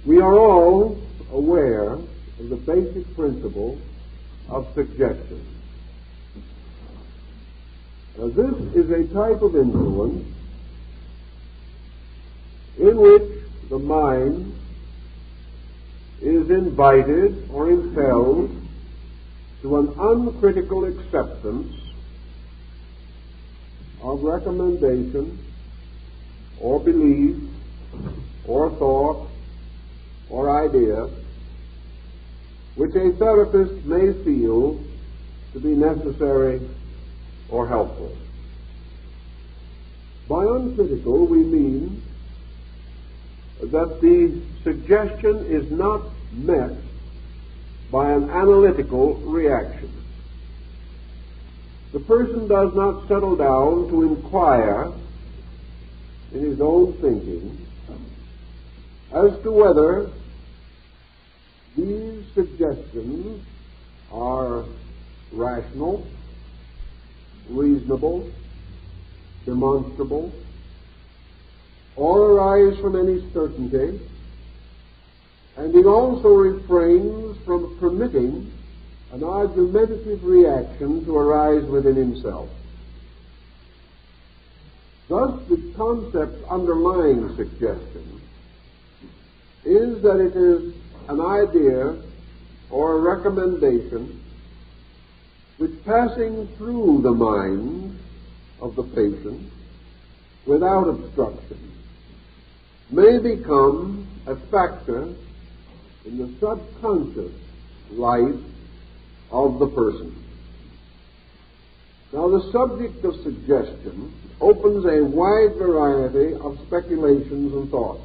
We are all aware of the basic principle of suggestion. This is a type of influence in which the mind is invited or impelled to an uncritical acceptance of recommendation or belief or thought or idea which a therapist may feel to be necessary or helpful. By uncritical, we mean that the suggestion is not met by an analytical reaction. The person does not settle down to inquire in his own thinking as to whether these suggestions are rational, reasonable, demonstrable, or arise from any certainty, and he also refrains from permitting an argumentative reaction to arise within himself. Thus, the concept underlying suggestion is that it is an idea or a recommendation which, passing through the mind of the patient without obstruction, may become a factor in the subconscious life of the person. Now, the subject of suggestion opens a wide variety of speculations and thoughts.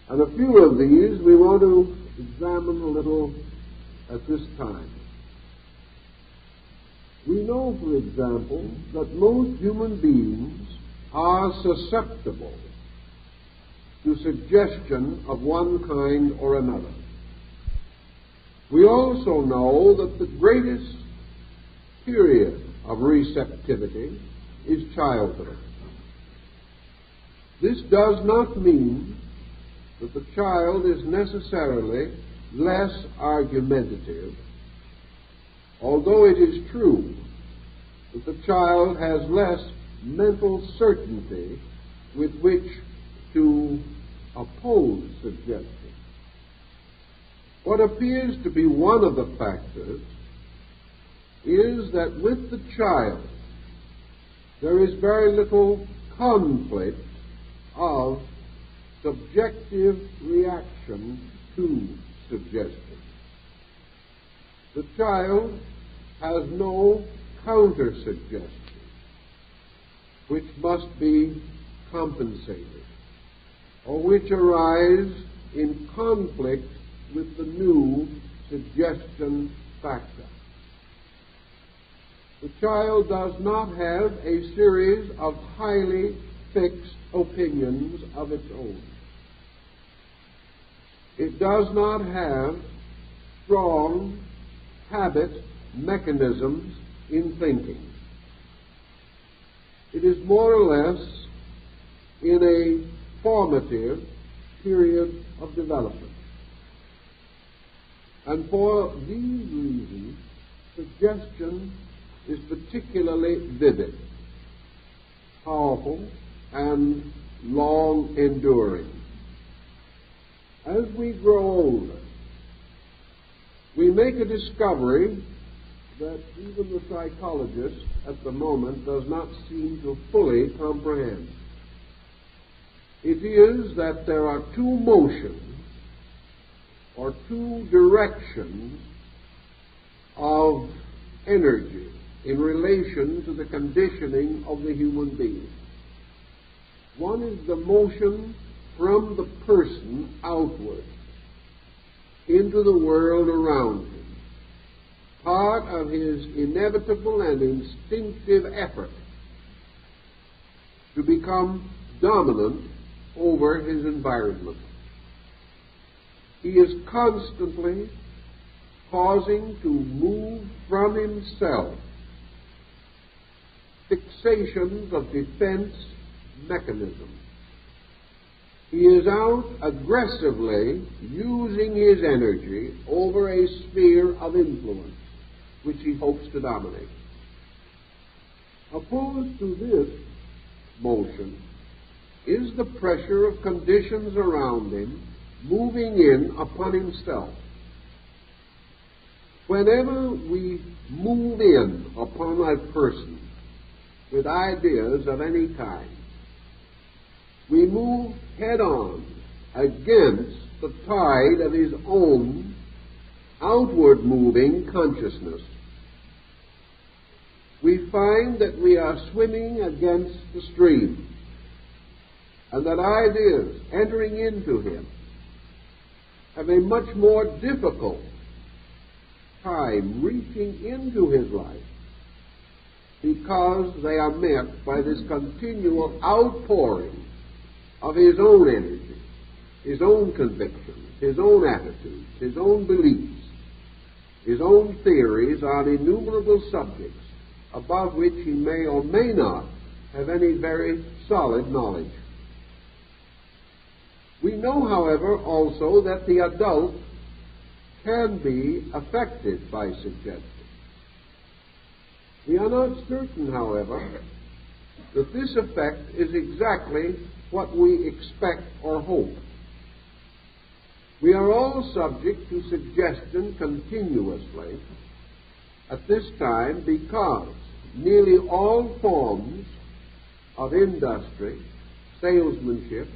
And a few of these we want to examine a little at this time. We know, for example, that most human beings are susceptible to suggestion of one kind or another. We also know that the greatest period of receptivity is childhood. This does not mean that the child is necessarily less argumentative, although it is true that the child has less mental certainty with which to oppose suggestion. What appears to be one of the factors is that with the child there is very little conflict of subjective reaction to suggestion. The child has no counter-suggestion which must be compensated, or which arise in conflict with the new suggestion factor. The child does not have a series of highly fixed opinions of its own. It does not have strong habit mechanisms in thinking. It is more or less in a formative period of development. And for these reasons, suggestion is particularly vivid, powerful, and long-enduring. As we grow older, we make a discovery that even the psychologist at the moment does not seem to fully comprehend. It is that there are two motions or two directions of energy in relation to the conditioning of the human being. One is the motion from the person outward into the world around him, part of his inevitable and instinctive effort to become dominant over his environment. He is constantly causing to move from himself fixations of defense mechanism. He is out aggressively using his energy over a sphere of influence which he hopes to dominate. Opposed to this motion is the pressure of conditions around him moving in upon himself. Whenever we move in upon a person with ideas of any kind, we move head-on against the tide of his own outward-moving consciousness. We find that we are swimming against the stream, and that ideas entering into him have a much more difficult time reaching into his life because they are met by this continual outpouring of his own energy, his own convictions, his own attitudes, his own beliefs, his own theories on innumerable subjects about which he may or may not have any very solid knowledge. We know, however, also that the adult can be affected by suggestion. We are not certain, however, that this effect is exactly what we expect or hope. We are all subject to suggestion continuously at this time because nearly all forms of industry, salesmanship,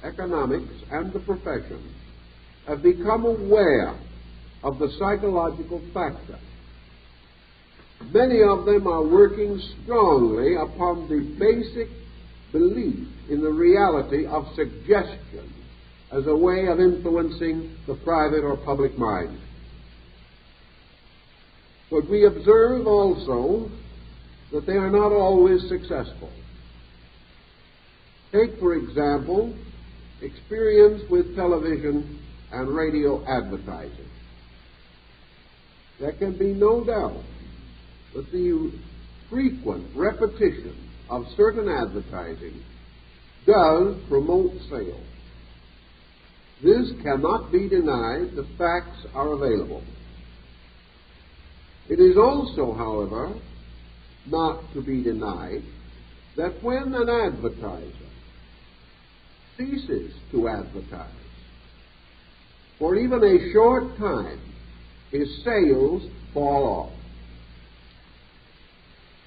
economics, and the profession have become aware of the psychological factor. Many of them are working strongly upon the basic belief in the reality of suggestion as a way of influencing the private or public mind. But we observe also that they are not always successful. Take, for example, experience with television and radio advertising. There can be no doubt that the frequent repetition of certain advertising does promote sales. This cannot be denied. The facts are available. It is also, however, not to be denied that when an advertiser ceases to advertise for even a short time, his sales fall off.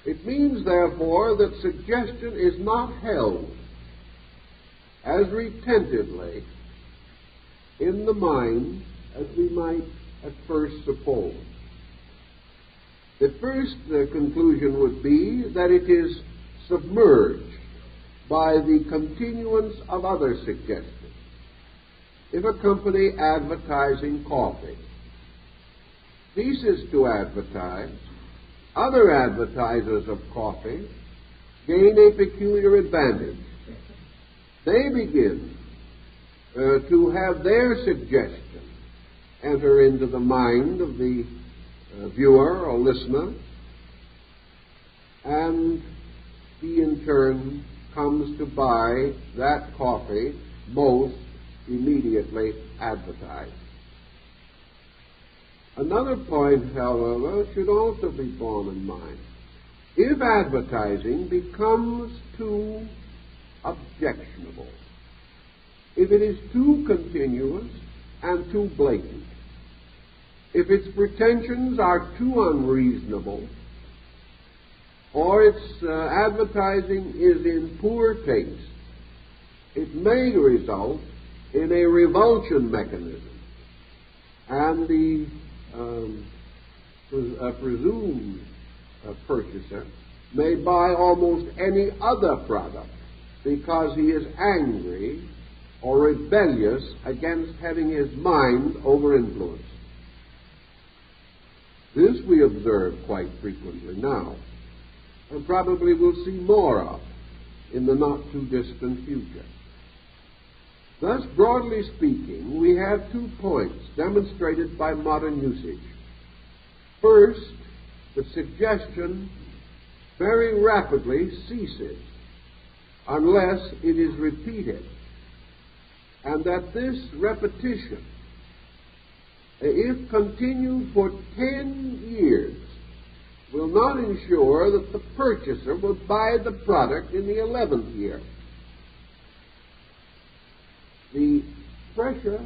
It means, therefore, that suggestion is not held as retentively in the mind as we might at first suppose. The first conclusion would be that it is submerged by the continuance of other suggestions. If a company advertising coffee ceases to advertise, other advertisers of coffee gain a peculiar advantage. They begin to have their suggestion enter into the mind of the viewer or listener, and he in turn comes to buy that coffee most immediately advertised. Another point, however, should also be borne in mind. If advertising becomes too objectionable, if it is too continuous and too blatant, if its pretensions are too unreasonable, or its advertising is in poor taste, it may result in a revulsion mechanism, and the presumed purchaser may buy almost any other product because he is angry or rebellious against having his mind over-influenced. This we observe quite frequently now, and probably will see more of in the not-too-distant future. Thus, broadly speaking, we have 2 points demonstrated by modern usage. First, the suggestion very rapidly ceases unless it is repeated. and that this repetition, if continued for 10 years, will not ensure that the purchaser will buy the product in the 11th year. The pressure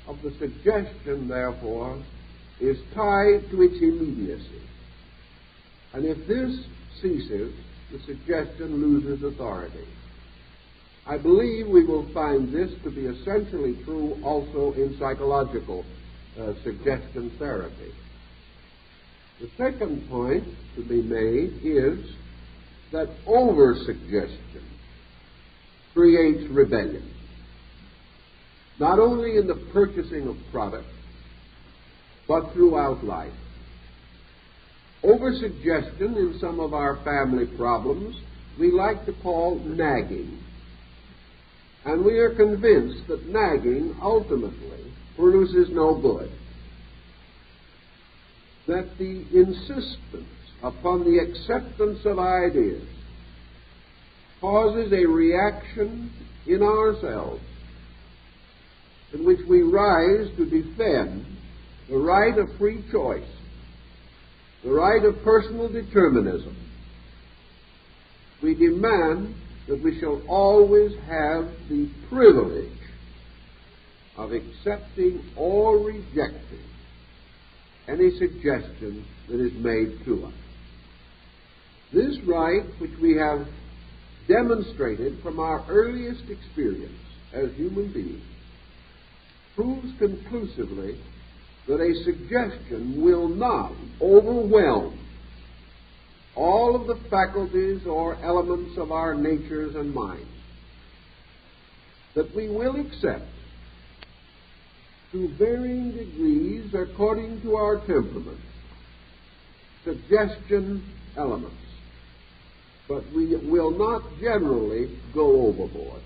of the suggestion, therefore, is tied to its immediacy. And if this ceases, the suggestion loses authority. I believe we will find this to be essentially true also in psychological suggestion therapy. The second point to be made is that over-suggestion creates rebellion, not only in the purchasing of products, but throughout life. Over-suggestion in some of our family problems we like to call nagging, and we are convinced that nagging ultimately produces no good, that the insistence upon the acceptance of ideas causes a reaction in ourselves in which we rise to defend the right of free choice, the right of personal determinism. We demand that we shall always have the privilege of accepting or rejecting any suggestion that is made to us. This right, which we have demonstrated from our earliest experience as human beings, proves conclusively that a suggestion will not overwhelm all of the faculties or elements of our natures and minds, that we will accept to varying degrees according to our temperament suggestion elements, but we will not generally go overboard.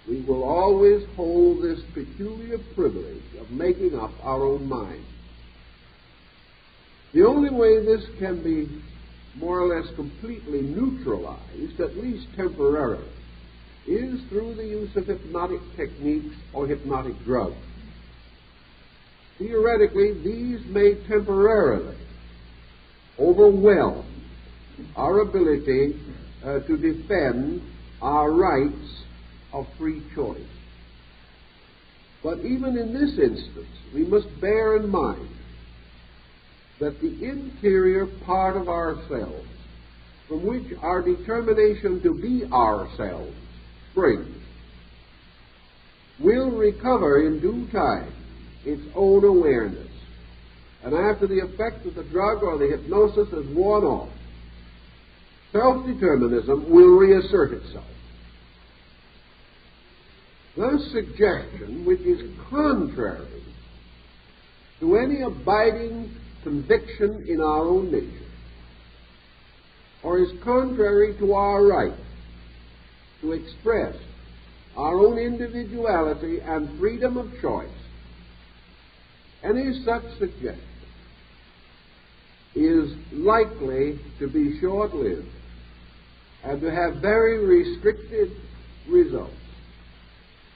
We will always hold this peculiar privilege of making up our own mind. The only way this can be more or less completely neutralized, at least temporarily, is through the use of hypnotic techniques or hypnotic drugs. Theoretically, these may temporarily overwhelm our ability to defend our rights of free choice. But even in this instance, we must bear in mind that the interior part of ourselves, from which our determination to be ourselves springs, will recover in due time its own awareness. And after the effect of the drug or the hypnosis has worn off, self-determinism will reassert itself. Thus, suggestion, which is contrary to any abiding conviction in our own nature, or is contrary to our right to express our own individuality and freedom of choice, any such suggestion is likely to be short-lived and to have very restricted results,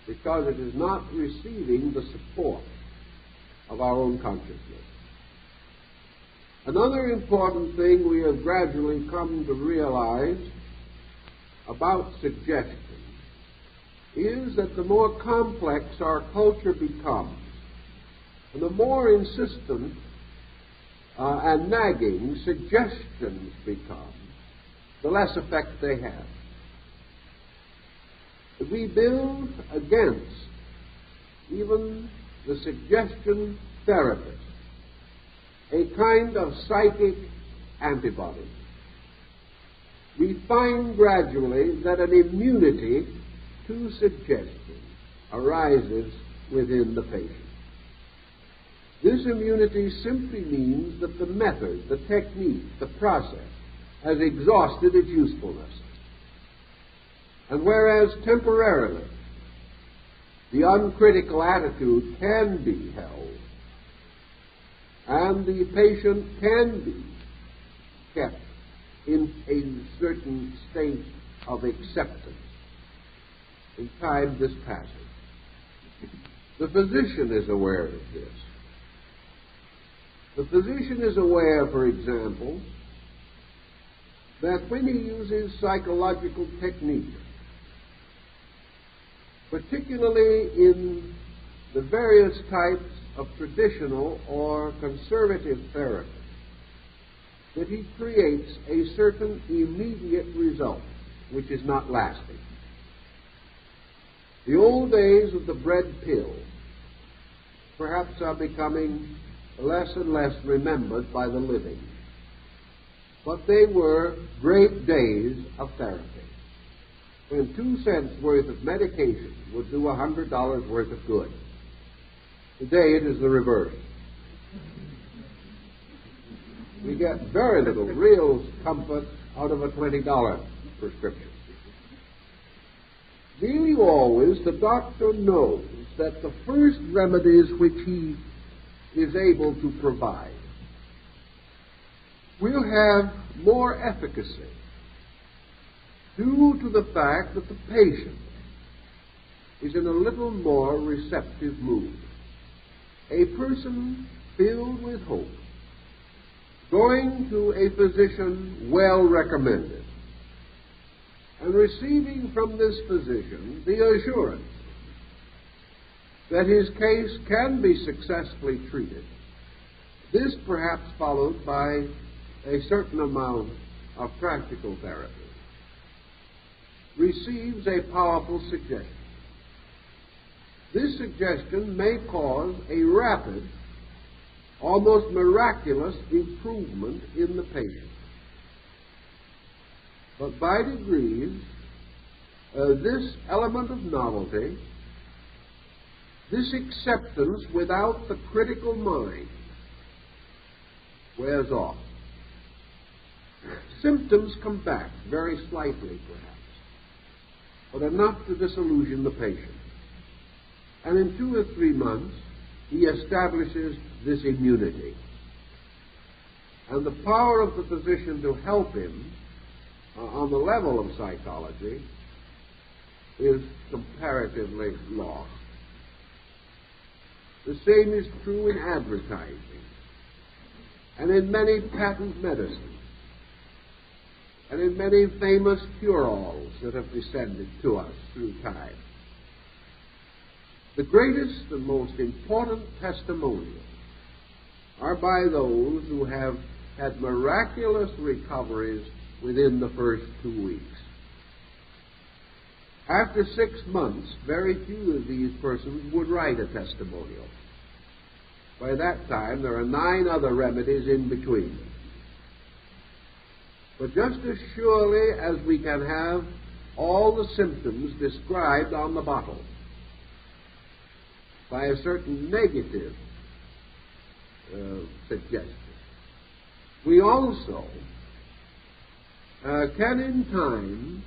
because it is not receiving the support of our own consciousness. Another important thing we have gradually come to realize about suggestion is that the more complex our culture becomes, and the more insistent and nagging suggestions become, the less effect they have. We build against even the suggestion therapist a kind of psychic antibody. We find gradually that an immunity to suggestion arises within the patient. This immunity simply means that the method, the technique, the process has exhausted its usefulness. And whereas temporarily the uncritical attitude can be held, and the patient can be kept in a certain state of acceptance, in time this passes. The physician is aware of this. The physician is aware, for example, that when he uses psychological technique, particularly in the various types of traditional or conservative therapy, that he creates a certain immediate result which is not lasting. The old days of the bread pill perhaps are becoming less and less remembered by the living, but they were great days of therapy, when 2 cents worth of medication would do $100 worth of good. Today it is the reverse. We get very little real comfort out of a $20 prescription. Nearly always the doctor knows that the first remedies which he is able to provide will have more efficacy due to the fact that the patient is in a little more receptive mood. A person filled with hope, going to a physician well recommended, and receiving from this physician the assurance that his case can be successfully treated. This perhaps followed by a certain amount of practical therapy, receives a powerful suggestion. This suggestion may cause a rapid, almost miraculous improvement in the patient. But by degrees, this element of novelty, this acceptance without the critical mind, wears off. Symptoms come back, very slightly perhaps, but enough to disillusion the patient. And in 2 or 3 months, he establishes this immunity. And the power of the physician to help him on the level of psychology is comparatively lost. The same is true in advertising and in many patent medicines and in many famous cure-alls that have descended to us through time. The greatest and most important testimonials are by those who have had miraculous recoveries within the first 2 weeks. After 6 months, very few of these persons would write a testimonial. By that time, there are 9 other remedies in between. But just as surely as we can have all the symptoms described on the bottle by a certain negative suggestion, we also can in time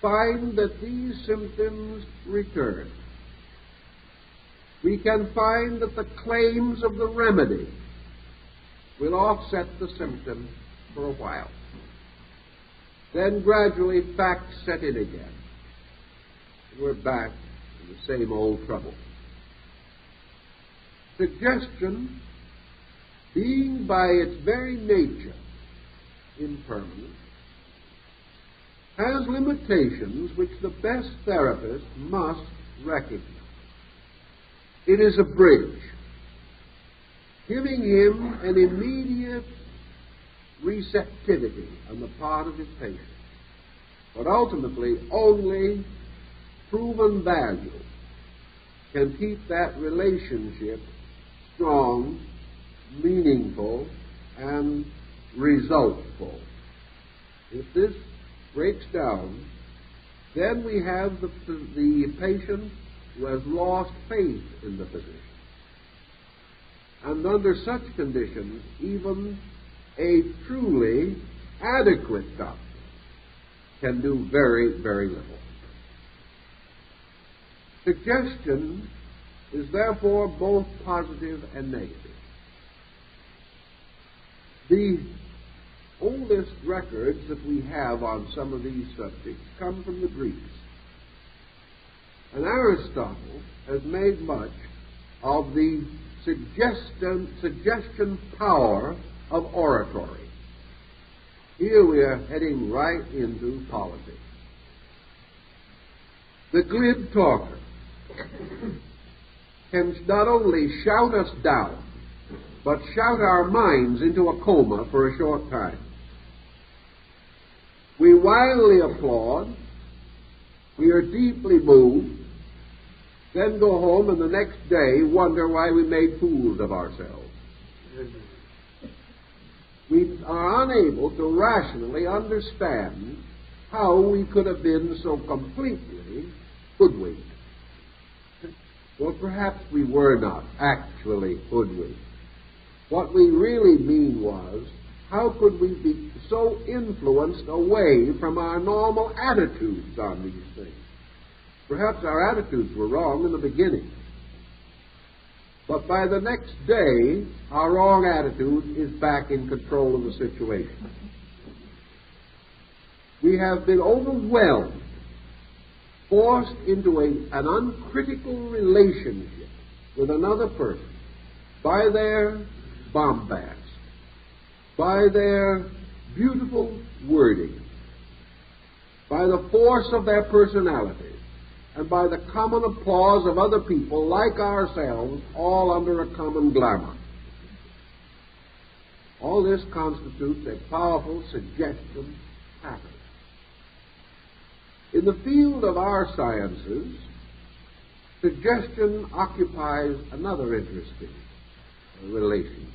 find that these symptoms return. We can find that the claims of the remedy will offset the symptom for a while. Then gradually facts set in again. We're back to the same old trouble. Suggestion, being by its very nature impermanent, has limitations which the best therapist must recognize. It is a bridge, giving him an immediate receptivity on the part of his patient, but ultimately only proven value can keep that relationship strong, meaningful, and resultful. If this breaks down, then we have the patient who has lost faith in the physician. And under such conditions, even a truly adequate doctor can do very, very little. Suggestion is therefore both positive and negative. The oldest records that we have on some of these subjects come from the Greeks. And Aristotle has made much of the suggestion power of oratory. Here we are heading right into politics. The glib talker can not only shout us down, but shout our minds into a coma for a short time. We wildly applaud, we are deeply moved, then go home and the next day wonder why we made fools of ourselves. We are unable to rationally understand how we could have been so completely hoodwinked. Well, perhaps we were not actually hoodwinked. What we really mean was, how could we be so influenced away from our normal attitudes on these things? Perhaps our attitudes were wrong in the beginning. But by the next day, our wrong attitude is back in control of the situation. We have been overwhelmed, forced into an uncritical relationship with another person by their bombast, by their beautiful wording, by the force of their personality, and by the common applause of other people like ourselves, all under a common glamour. All this constitutes a powerful suggestion pattern. In the field of our sciences, suggestion occupies another interesting relationship.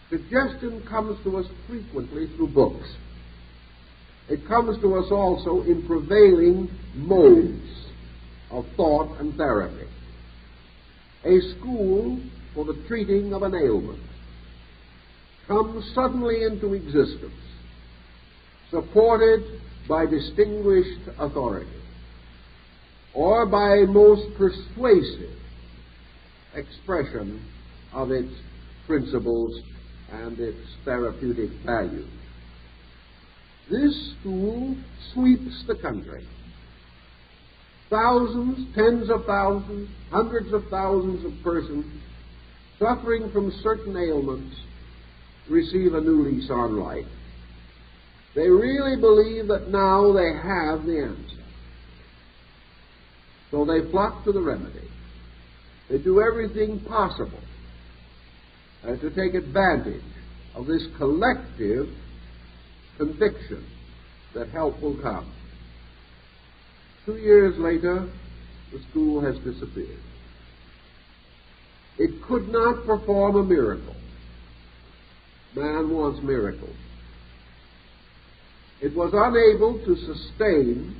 Suggestion comes to us frequently through books. It comes to us also in prevailing modes of thought and therapy. A school for the treating of an ailment comes suddenly into existence, supported by distinguished authority, or by a most persuasive expression of its principles and its therapeutic value. This school sweeps the country. Thousands, tens of thousands, hundreds of thousands of persons suffering from certain ailments receive a new lease on life. They really believe that now they have the answer. So they flock to the remedy. They do everything possible to take advantage of this collective conviction that help will come. 2 years later, the school has disappeared. It could not perform a miracle. Man wants miracles. It was unable to sustain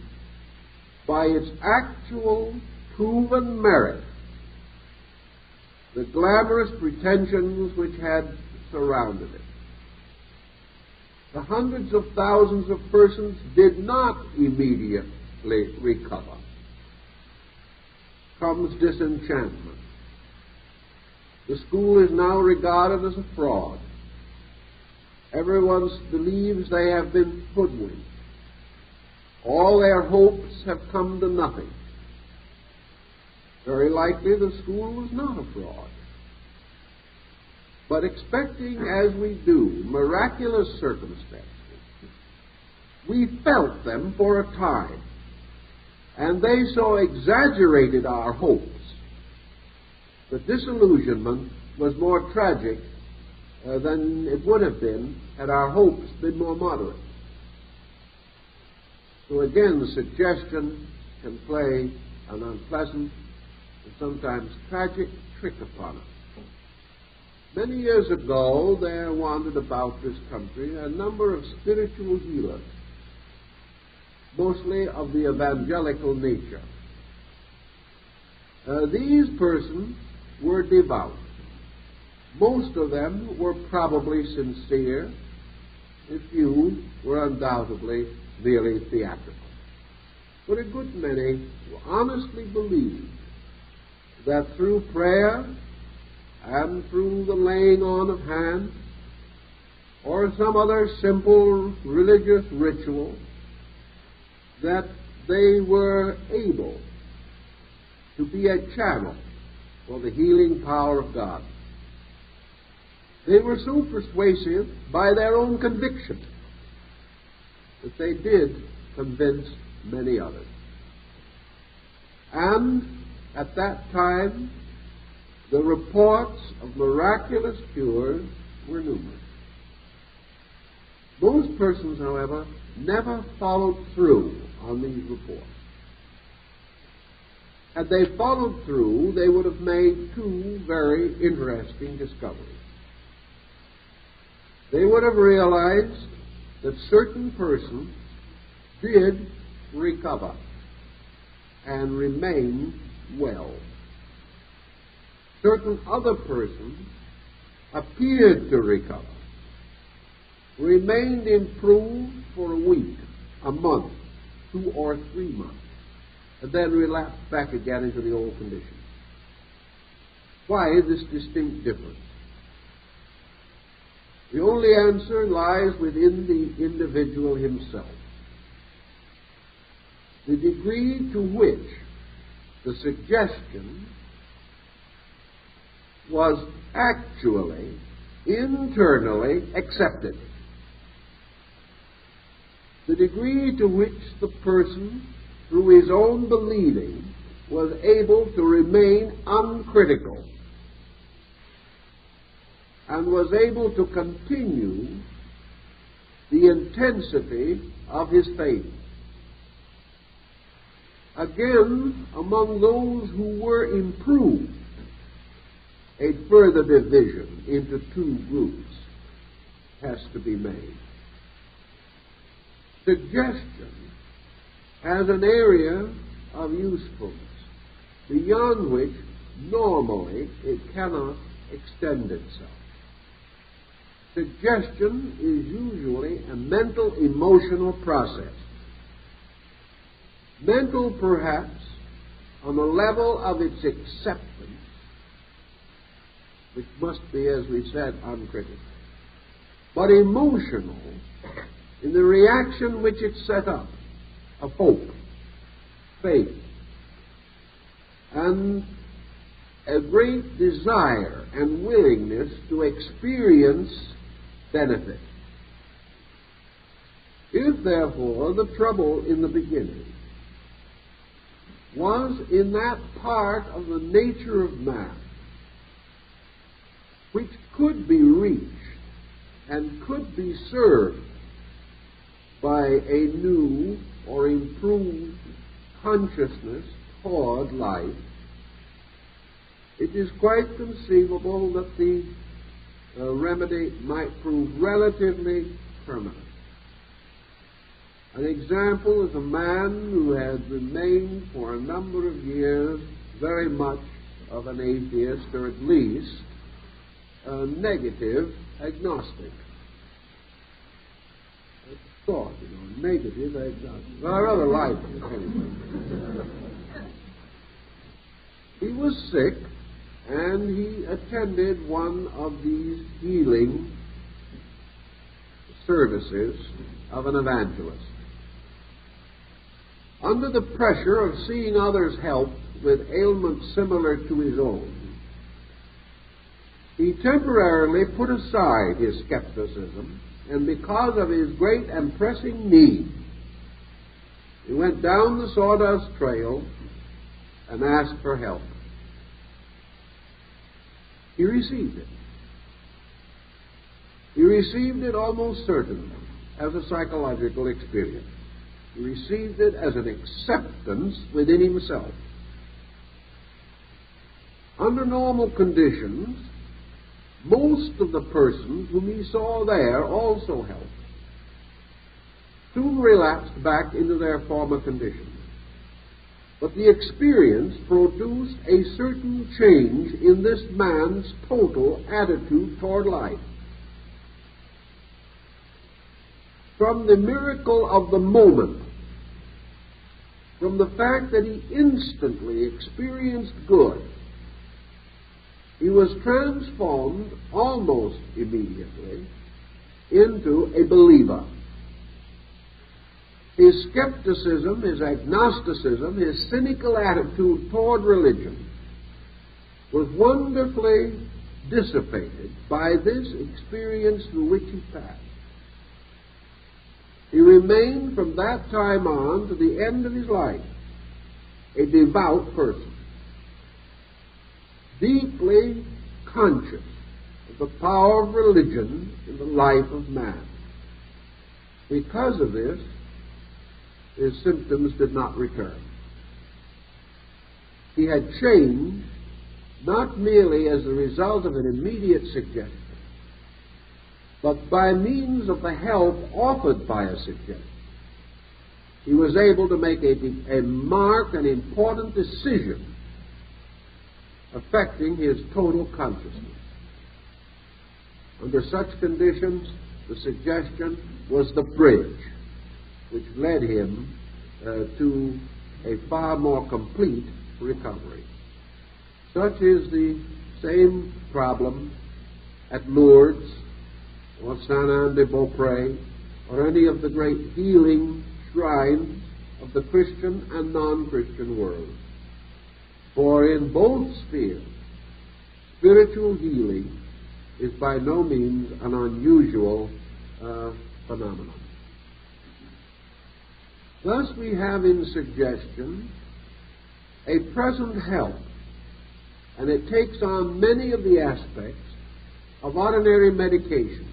by its actual proven merit the glamorous pretensions which had surrounded it. The hundreds of thousands of persons did not immediately recover. Comes disenchantment. The school is now regarded as a fraud. Everyone believes they have been hoodwinked. All their hopes have come to nothing. Very likely the school was not a fraud. But expecting, as we do, miraculous circumstances, we felt them for a time, and they so exaggerated our hopes that disillusionment was more tragic than it would have been had our hopes been more moderate. So again, the suggestion can play an unpleasant and sometimes tragic trick upon us. Many years ago, there wandered about this country a number of spiritual healers, mostly of the evangelical nature. These persons were devout. Most of them were probably sincere. A few were undoubtedly merely theatrical. But a good many honestly believed that through prayer and through the laying on of hands or some other simple religious ritual, that they were able to be a channel for the healing power of God. They were so persuasive by their own conviction that they did convince many others. And at that time, the reports of miraculous cures were numerous. Most persons, however, never followed through on these reports. Had they followed through, they would have made two very interesting discoveries. They would have realized that certain persons did recover and remain well. Certain other persons appeared to recover, remained improved for a week, a month, 2 or 3 months, and then relapsed back again into the old condition. Why this distinct difference? The only answer lies within the individual himself. The degree to which the suggestion was actually, internally accepted. The degree to which the person, through his own believing, was able to remain uncritical and was able to continue the intensity of his faith. Again, among those who were improved, a further division into two groups has to be made. Suggestion has an area of usefulness beyond which normally it cannot extend itself. Suggestion is usually a mental, emotional process. Mental, perhaps, on the level of its acceptance, which must be, as we said, uncritical, but emotional in the reaction which it set up of hope, faith, and a great desire and willingness to experience benefit. If, therefore, the trouble in the beginning was in that part of the nature of man which could be reached and could be served by a new or improved consciousness toward life, it is quite conceivable that the remedy might prove relatively permanent. An example is a man who had remained for a number of years very much of an atheist, or at least a negative agnostic. That's a thought, negative agnostic. Well, I rather like it anyway. He was sick, and he attended one of these healing services of an evangelist. Under the pressure of seeing others helped with ailments similar to his own, he temporarily put aside his skepticism, and because of his great and pressing need, he went down the sawdust trail and asked for help. He received it. He received it almost certainly as a psychological experience. He received it as an acceptance within himself. Under normal conditions, most of the persons whom he saw there also helped, soon relapsed back into their former condition. But the experience produced a certain change in this man's total attitude toward life. From the miracle of the moment, from the fact that he instantly experienced good, he was transformed almost immediately into a believer. His skepticism, his agnosticism, his cynical attitude toward religion was wonderfully dissipated by this experience through which he passed. He remained from that time on to the end of his life a devout person, deeply conscious of the power of religion in the life of man. Because of this, his symptoms did not return. He had changed not merely as a result of an immediate suggestion, but by means of the help offered by a suggestion. He was able to make a marked and important decision affecting his total consciousness. Under such conditions, the suggestion was the bridge which led him to a far more complete recovery. Such is the same problem at Lourdes or Saint-Anne-de-Beaupré or any of the great healing shrines of the Christian and non-Christian world. For in both spheres, spiritual healing is by no means an unusual phenomenon. Thus we have in suggestion a present help, and it takes on many of the aspects of ordinary medication.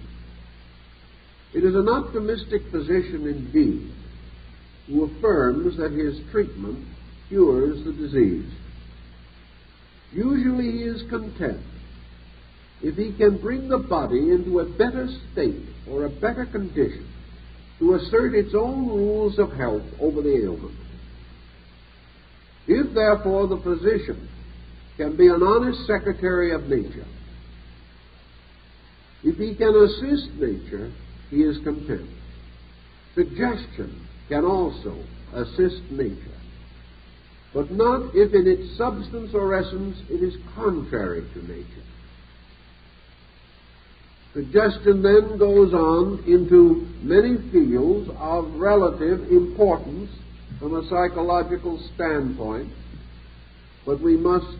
It is an optimistic physician indeed who affirms that his treatment cures the disease. Usually he is content if he can bring the body into a better state or a better condition to assert its own rules of health over the ailment. If, therefore, the physician can be an honest secretary of nature, if he can assist nature, he is content. Suggestion can also assist nature, but not if in its substance or essence it is contrary to nature. Suggestion then goes on into many fields of relative importance from a psychological standpoint, but we must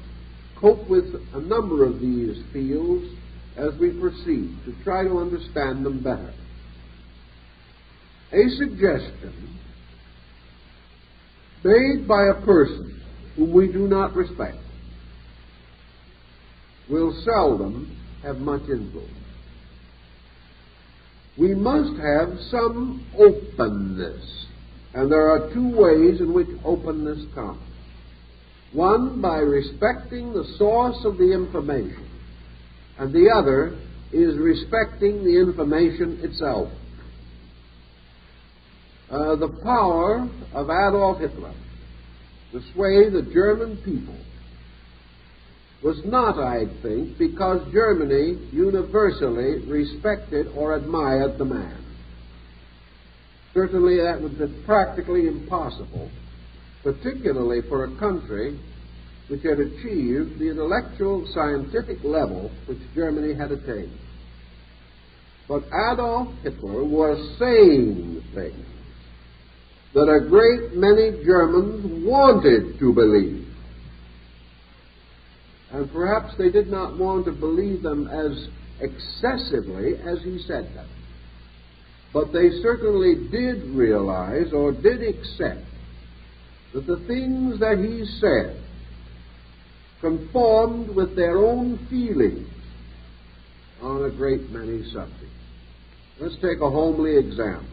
cope with a number of these fields as we proceed to try to understand them better. A suggestion made by a person whom we do not respect will seldom have much influence. We must have some openness, and there are two ways in which openness comes. One, by respecting the source of the information, and the other is respecting the information itself. The power of Adolf Hitler to sway the German people was not, I think, because Germany universally respected or admired the man. Certainly that would be practically impossible, particularly for a country which had achieved the intellectual scientific level which Germany had attained. But Adolf Hitler was saying things that a great many Germans wanted to believe. And perhaps they did not want to believe them as excessively as he said them. But they certainly did realize or did accept that the things that he said conformed with their own feelings on a great many subjects. Let's take a homely example.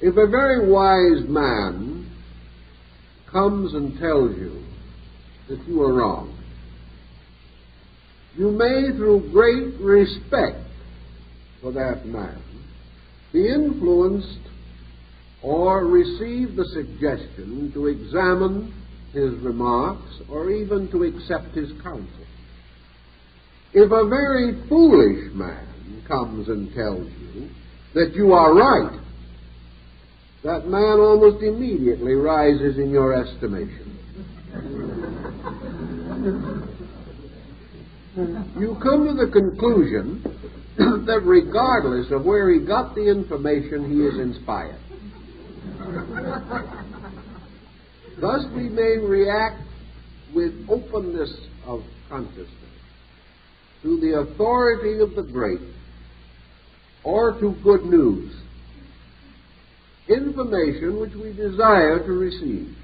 If a very wise man comes and tells you that you are wrong, you may, through great respect for that man, be influenced or receive the suggestion to examine his remarks or even to accept his counsel. If a very foolish man comes and tells you that you are right, that man almost immediately rises in your estimation. You come to the conclusion that regardless of where he got the information, he is inspired. Thus we may react with openness of consciousness to the authority of the great or to good news, information which we desire to receive,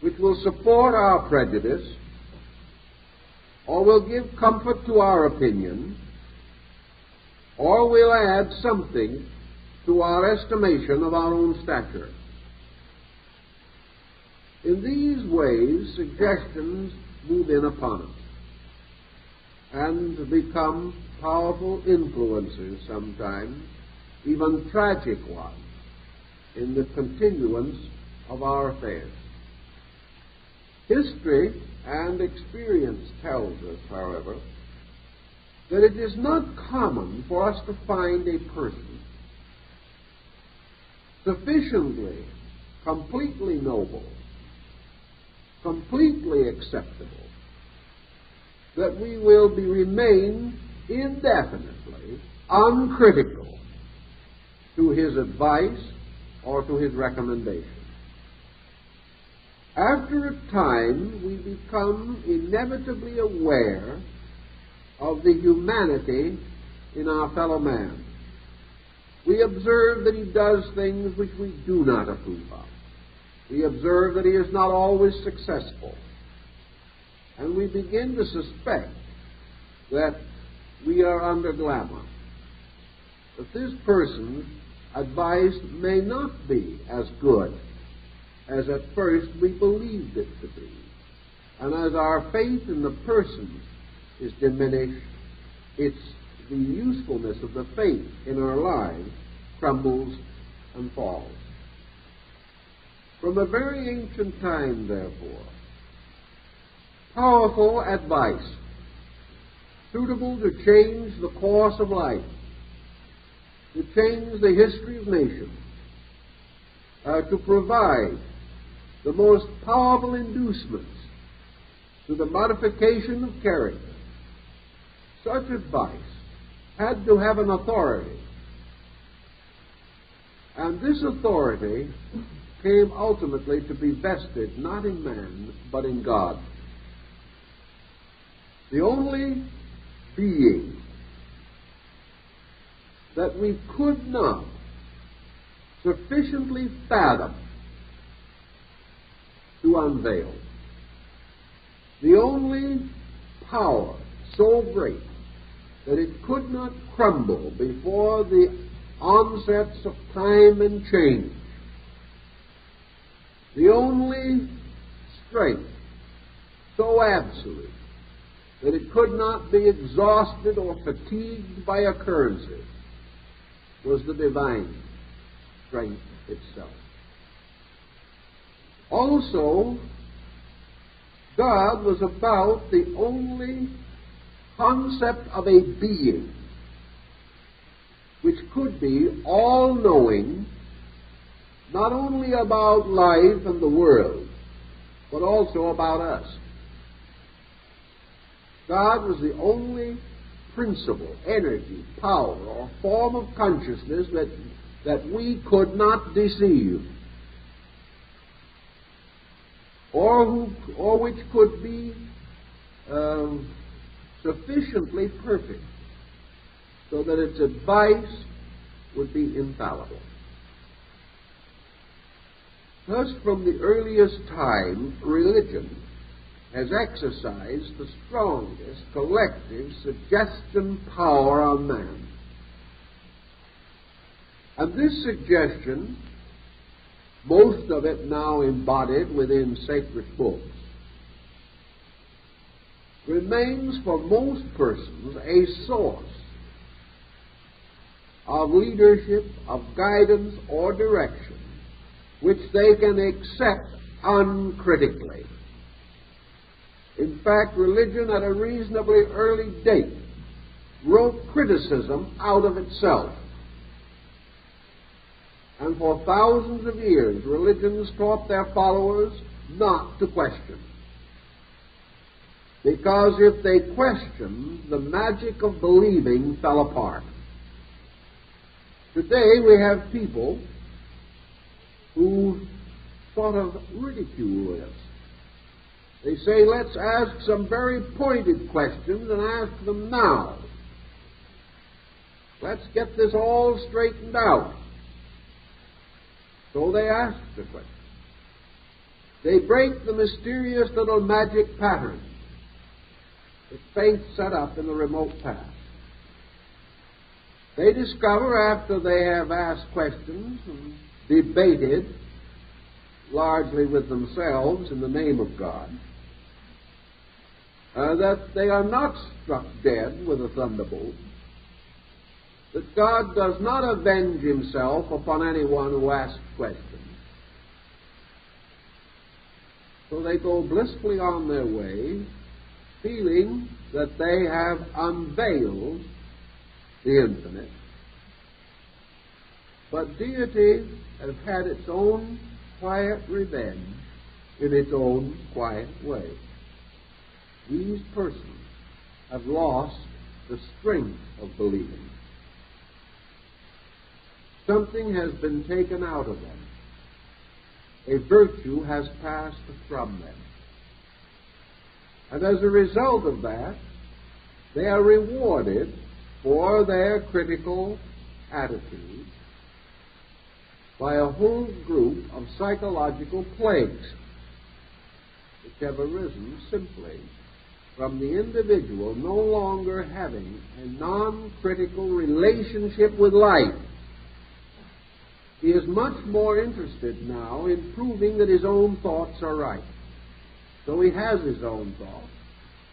which will support our prejudice or will give comfort to our opinion or will add something to our estimation of our own stature. In these ways, suggestions move in upon us and become powerful influences sometimes, even tragic ones, in the continuance of our affairs. History and experience tells us, however, that it is not common for us to find a person sufficiently, completely noble, completely acceptable, that we will remain indefinitely uncritical to his advice or to his recommendation. After a time, we become inevitably aware of the humanity in our fellow man. We observe that he does things which we do not approve of. We observe that he is not always successful. And we begin to suspect that we are under glamour, that this person's advice may not be as good as at first we believed it to be. And as our faith in the person is diminished, the usefulness of the faith in our lives crumbles and falls. From a very ancient time, therefore, powerful advice, suitable to change the course of life, to change the history of nations, to provide the most powerful inducements to the modification of character, such advice had to have an authority. And this authority came ultimately to be vested not in man, but in God. The only being that we could not sufficiently fathom to unveil, the only power so great that it could not crumble before the onsets of time and change, the only strength so absolute that it could not be exhausted or fatigued by occurrences, was the divine strength itself. Also, God was about the only concept of a being which could be all-knowing, not only about life and the world, but also about us. God was the only principle, energy, power, or form of consciousness that we could not deceive, or which could be sufficiently perfect so that its advice would be infallible. Thus, from the earliest time, religion has exercised the strongest collective suggestion power on man. And this suggestion, most of it now embodied within sacred books, remains for most persons a source of leadership, of guidance, or direction, which they can accept uncritically. In fact, religion at a reasonably early date wrote criticism out of itself. And for thousands of years, religions taught their followers not to question. Because if they questioned, the magic of believing fell apart. Today we have people who sort of ridicule this. They say, let's ask some very pointed questions and ask them now. Let's get this all straightened out. So they ask the question. They break the mysterious little magic pattern that faith set up in the remote past. They discover, after they have asked questions and debated, largely with themselves in the name of God, that they are not struck dead with a thunderbolt, that God does not avenge himself upon anyone who asks questions. So they go blissfully on their way, feeling that they have unveiled the infinite. But deity has had its own quiet revenge in its own quiet way. These persons have lost the strength of believing. Something has been taken out of them. A virtue has passed from them. And as a result of that, they are rewarded for their critical attitude by a whole group of psychological plagues which have arisen simply from the individual no longer having a non-critical relationship with life. He is much more interested now in proving that his own thoughts are right. So he has his own thoughts.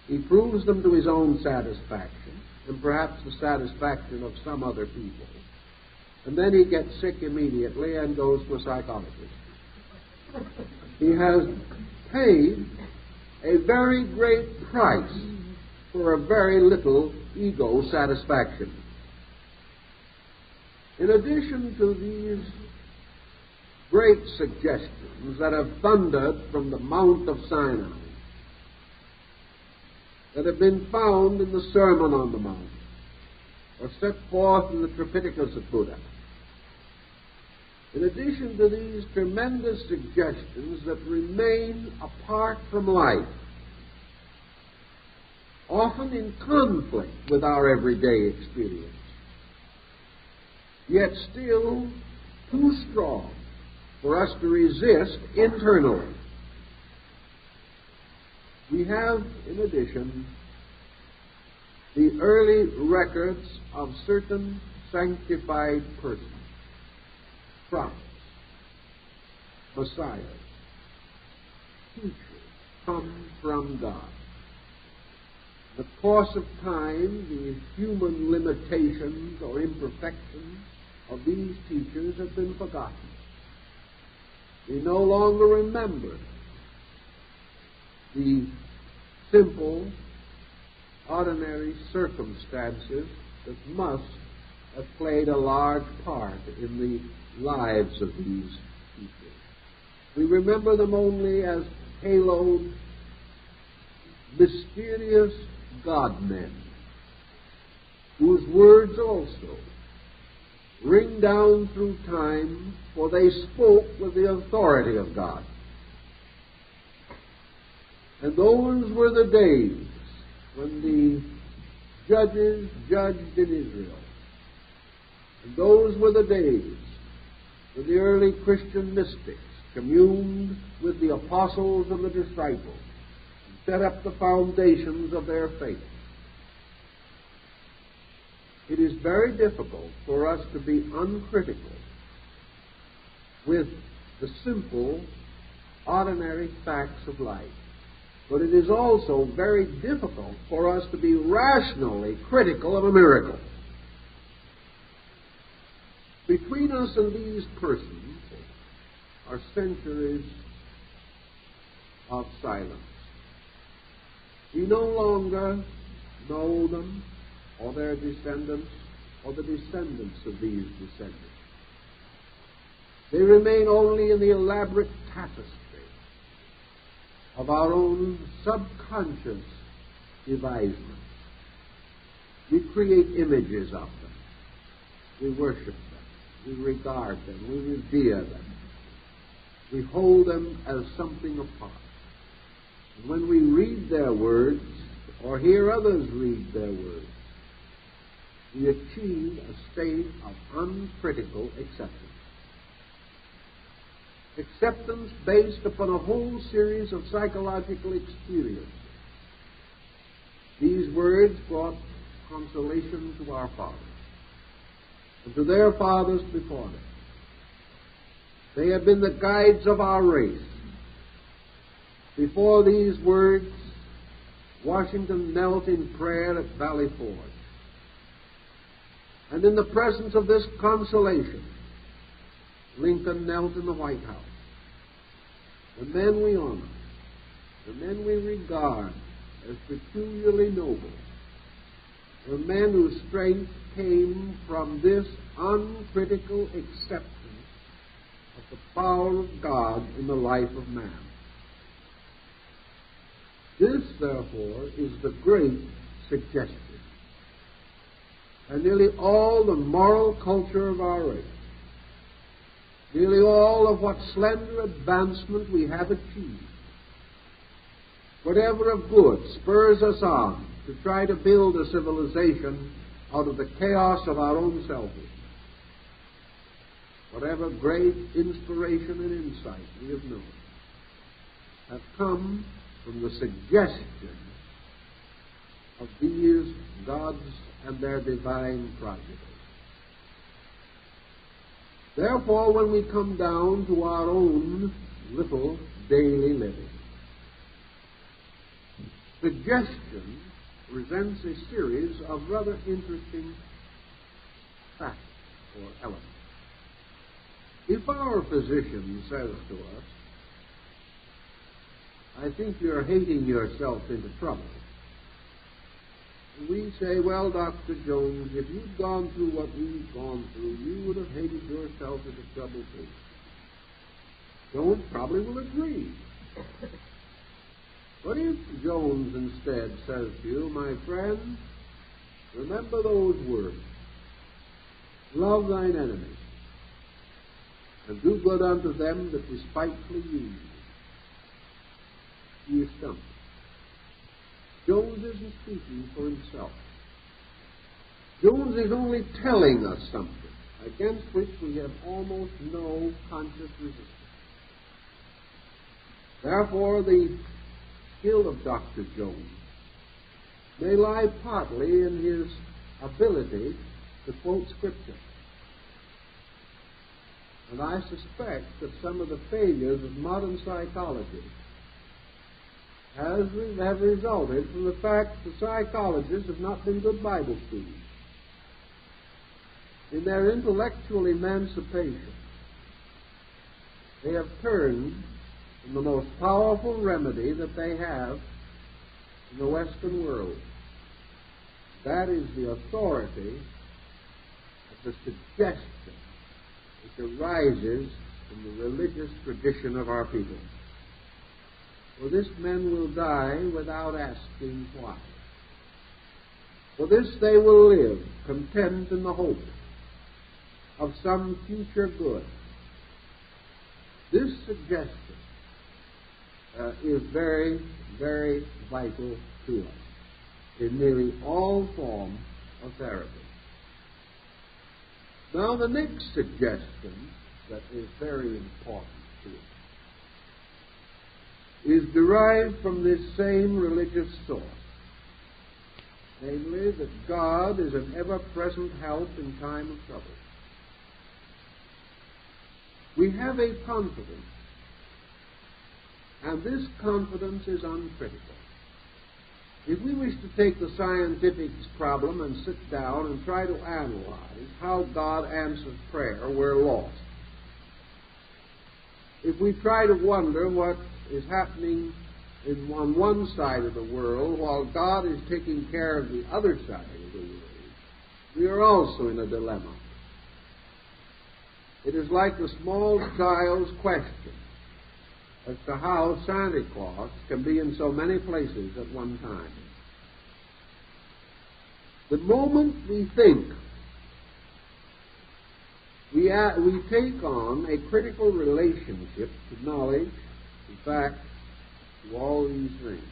He proves them to his own satisfaction, and perhaps the satisfaction of some other people. And then he gets sick immediately and goes to a psychologist. He has paid a very great price for a very little ego satisfaction. In addition to these great suggestions that have thundered from the Mount of Sinai, that have been found in the Sermon on the Mount, or set forth in the Tripitakas of Buddha, in addition to these tremendous suggestions that remain apart from life, often in conflict with our everyday experience, yet still too strong for us to resist internally. We have, in addition, the early records of certain sanctified persons, prophets, messiahs, teachers, come from God. In the course of time, the human limitations or imperfections of these teachers have been forgotten. We no longer remember the simple, ordinary circumstances that must have played a large part in the lives of these people. We remember them only as haloed, mysterious God-men, whose words also ring down through time, for they spoke with the authority of God. And those were the days when the judges judged in Israel. And those were the days when the early Christian mystics communed with the apostles and the disciples and set up the foundations of their faith. It is very difficult for us to be uncritical with the simple, ordinary facts of life. But it is also very difficult for us to be rationally critical of a miracle. Between us and these persons are centuries of silence. We no longer know them, or their descendants, or the descendants of these descendants. They remain only in the elaborate tapestry of our own subconscious devisement. We create images of them. We worship them. We regard them. We revere them. We hold them as something apart. And when we read their words, or hear others read their words, we achieve a state of uncritical acceptance. Acceptance based upon a whole series of psychological experiences. These words brought consolation to our fathers and to their fathers before them. They have been the guides of our race. Before these words, Washington knelt in prayer at Valley Forge. And in the presence of this consolation, Lincoln knelt in the White House. The men we honor, the men we regard as peculiarly noble, were men whose strength came from this uncritical acceptance of the power of God in the life of man. This, therefore, is the great suggestion. And nearly all the moral culture of our race, nearly all of what slender advancement we have achieved, whatever of good spurs us on to try to build a civilization out of the chaos of our own selfishness, whatever great inspiration and insight we have known, have come from the suggestion of these gods and their divine providence. Therefore, when we come down to our own little daily living, suggestion presents a series of rather interesting facts or elements. If our physician says to us, "I think you're hating yourself into trouble," we say, "Well, Dr. Jones, if you'd gone through what we've gone through, you would have hated yourself into trouble too." Jones probably will agree. But if Jones instead says to you, "My friend, remember those words, love thine enemies, and do good unto them that despitefully use you," he is stumped. Jones isn't speaking for himself. Jones is only telling us something against which we have almost no conscious resistance. Therefore, the skill of Dr. Jones may lie partly in his ability to quote Scripture. And I suspect that some of the failures of modern psychology have resulted from the fact that psychologists have not been good Bible students. In their intellectual emancipation, they have turned from the most powerful remedy that they have in the Western world. That is the authority of the suggestion which arises from the religious tradition of our people. For this men will die without asking why. For this they will live content in the hope of some future good. This suggestion is very, very vital to us in nearly all forms of therapy. Now, the next suggestion that is very important to us is derived from this same religious source, namely that God is an ever-present help in time of trouble. We have a confidence, and this confidence is uncritical. If we wish to take the scientific problem and sit down and try to analyze how God answers prayer, we're lost. If we try to wonder what is happening on one side of the world while God is taking care of the other side of the world, we are also in a dilemma. It is like the small child's question as to how Santa Claus can be in so many places at one time. The moment we think we take on a critical relationship to knowledge, in fact, to all these things.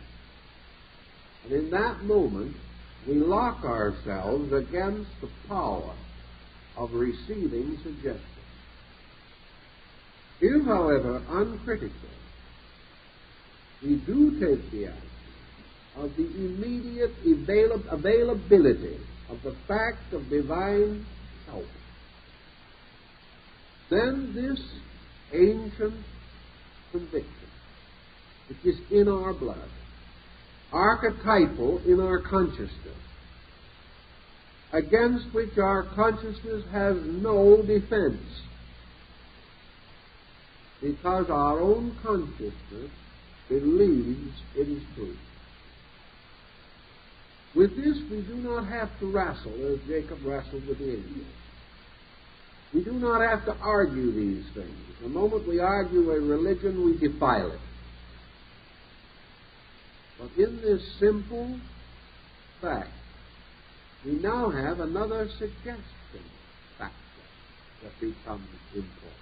And in that moment, we lock ourselves against the power of receiving suggestions. If, however, uncritical, we do take the action of the immediate availability of the fact of divine help, then this ancient conviction, which is in our blood, archetypal in our consciousness, against which our consciousness has no defense, because our own consciousness believes it is true. With this, we do not have to wrestle as Jacob wrestled with the angels. We do not have to argue these things. The moment we argue a religion, we defile it. But in this simple fact, we now have another suggestion factor that becomes important.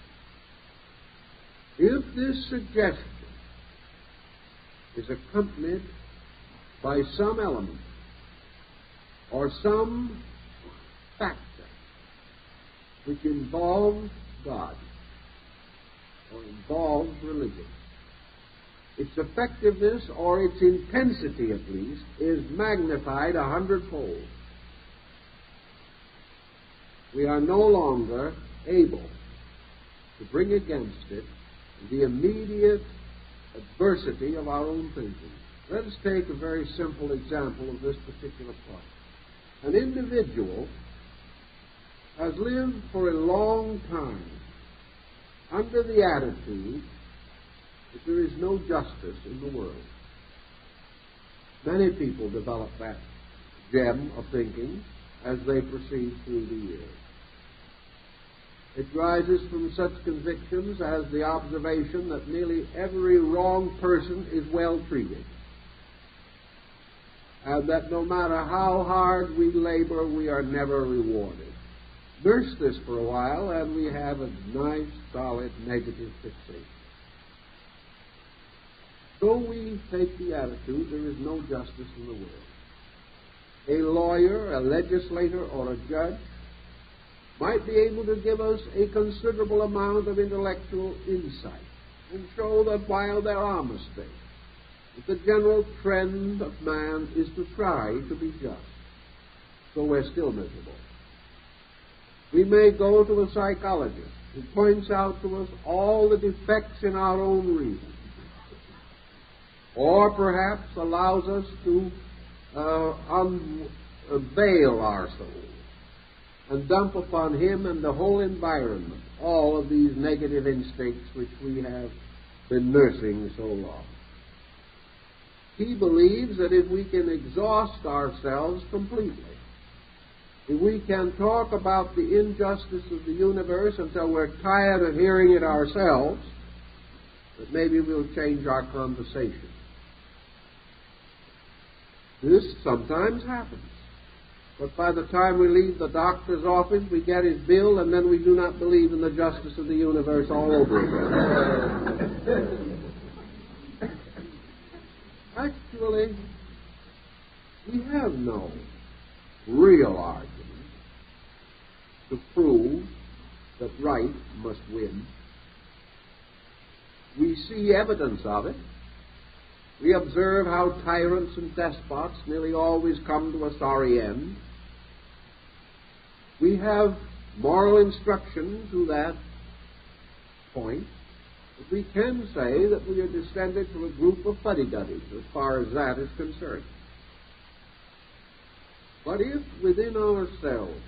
If this suggestion is accompanied by some element or some factor which involves God or involves religion, its effectiveness, or its intensity at least, is magnified 100-fold. We are no longer able to bring against it the immediate adversity of our own thinking. Let us take a very simple example of this particular point. An individual has lived for a long time under the attitude that there is no justice in the world. Many people develop that gem of thinking as they proceed through the years. It rises from such convictions as the observation that nearly every wrong person is well treated, and that no matter how hard we labor, we are never rewarded. Nurse this for a while, and we have a nice, solid, negative fixation. So we take the attitude there is no justice in the world. A lawyer, a legislator, or a judge might be able to give us a considerable amount of intellectual insight and show that while there are mistakes, the general trend of man is to try to be just. So we're still miserable. We may go to a psychologist who points out to us all the defects in our own reason, or perhaps allows us to unveil our souls and dump upon him and the whole environment all of these negative instincts which we have been nursing so long. He believes that if we can exhaust ourselves completely, if we can talk about the injustice of the universe until we're tired of hearing it ourselves, that maybe we'll change our conversation. This sometimes happens. But by the time we leave the doctor's office, we get his bill, and then we do not believe in the justice of the universe all over again. Actually, we have no real argument to prove that right must win. We see evidence of it. We observe how tyrants and despots nearly always come to a sorry end. We have moral instruction to that point. But we can say that we are descended from a group of fuddy-duddies as far as that is concerned. But if within ourselves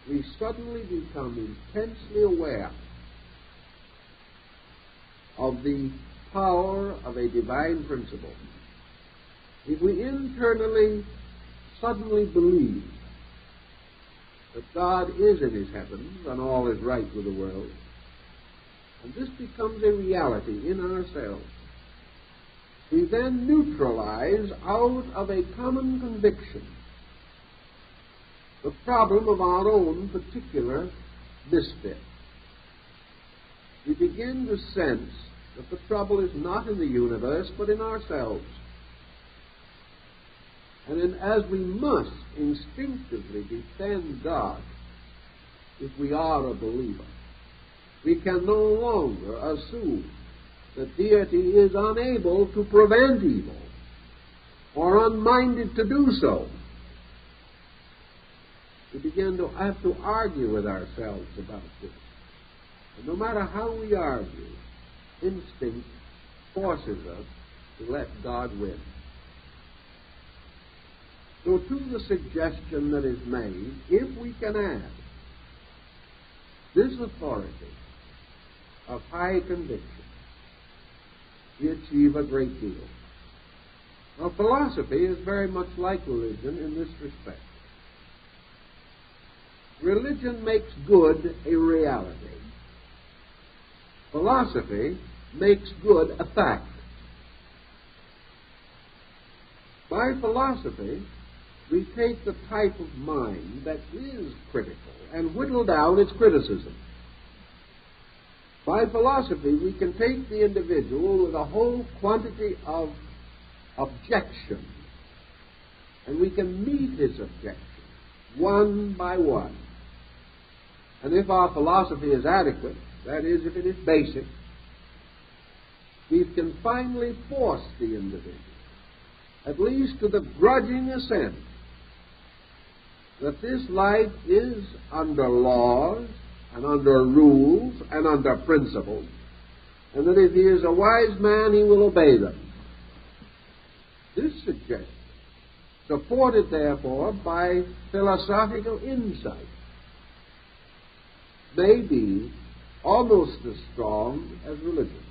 we suddenly become intensely aware of the power of a divine principle, if we internally suddenly believe that God is in his heavens and all is right with the world, and this becomes a reality in ourselves, we then neutralize out of a common conviction the problem of our own particular misfit. We begin to sense that the trouble is not in the universe, but in ourselves. And as we must instinctively defend God if we are a believer, we can no longer assume that deity is unable to prevent evil or unminded to do so. We begin to have to argue with ourselves about this. And no matter how we argue, instinct forces us to let God win. So to the suggestion that is made, if we can add this authority of high conviction, we achieve a great deal. Now, philosophy is very much like religion in this respect. Religion makes good a reality. Philosophy makes good a fact. By philosophy, we take the type of mind that is critical and whittle down its criticism. By philosophy, we can take the individual with a whole quantity of objections, and we can meet his objections one by one. And if our philosophy is adequate, that is, if it is basic, we can finally force the individual, at least to the grudging assent, that this life is under laws and under rules and under principles, and that if he is a wise man, he will obey them. This suggestion, supported therefore by philosophical insight, may be almost as strong as religion.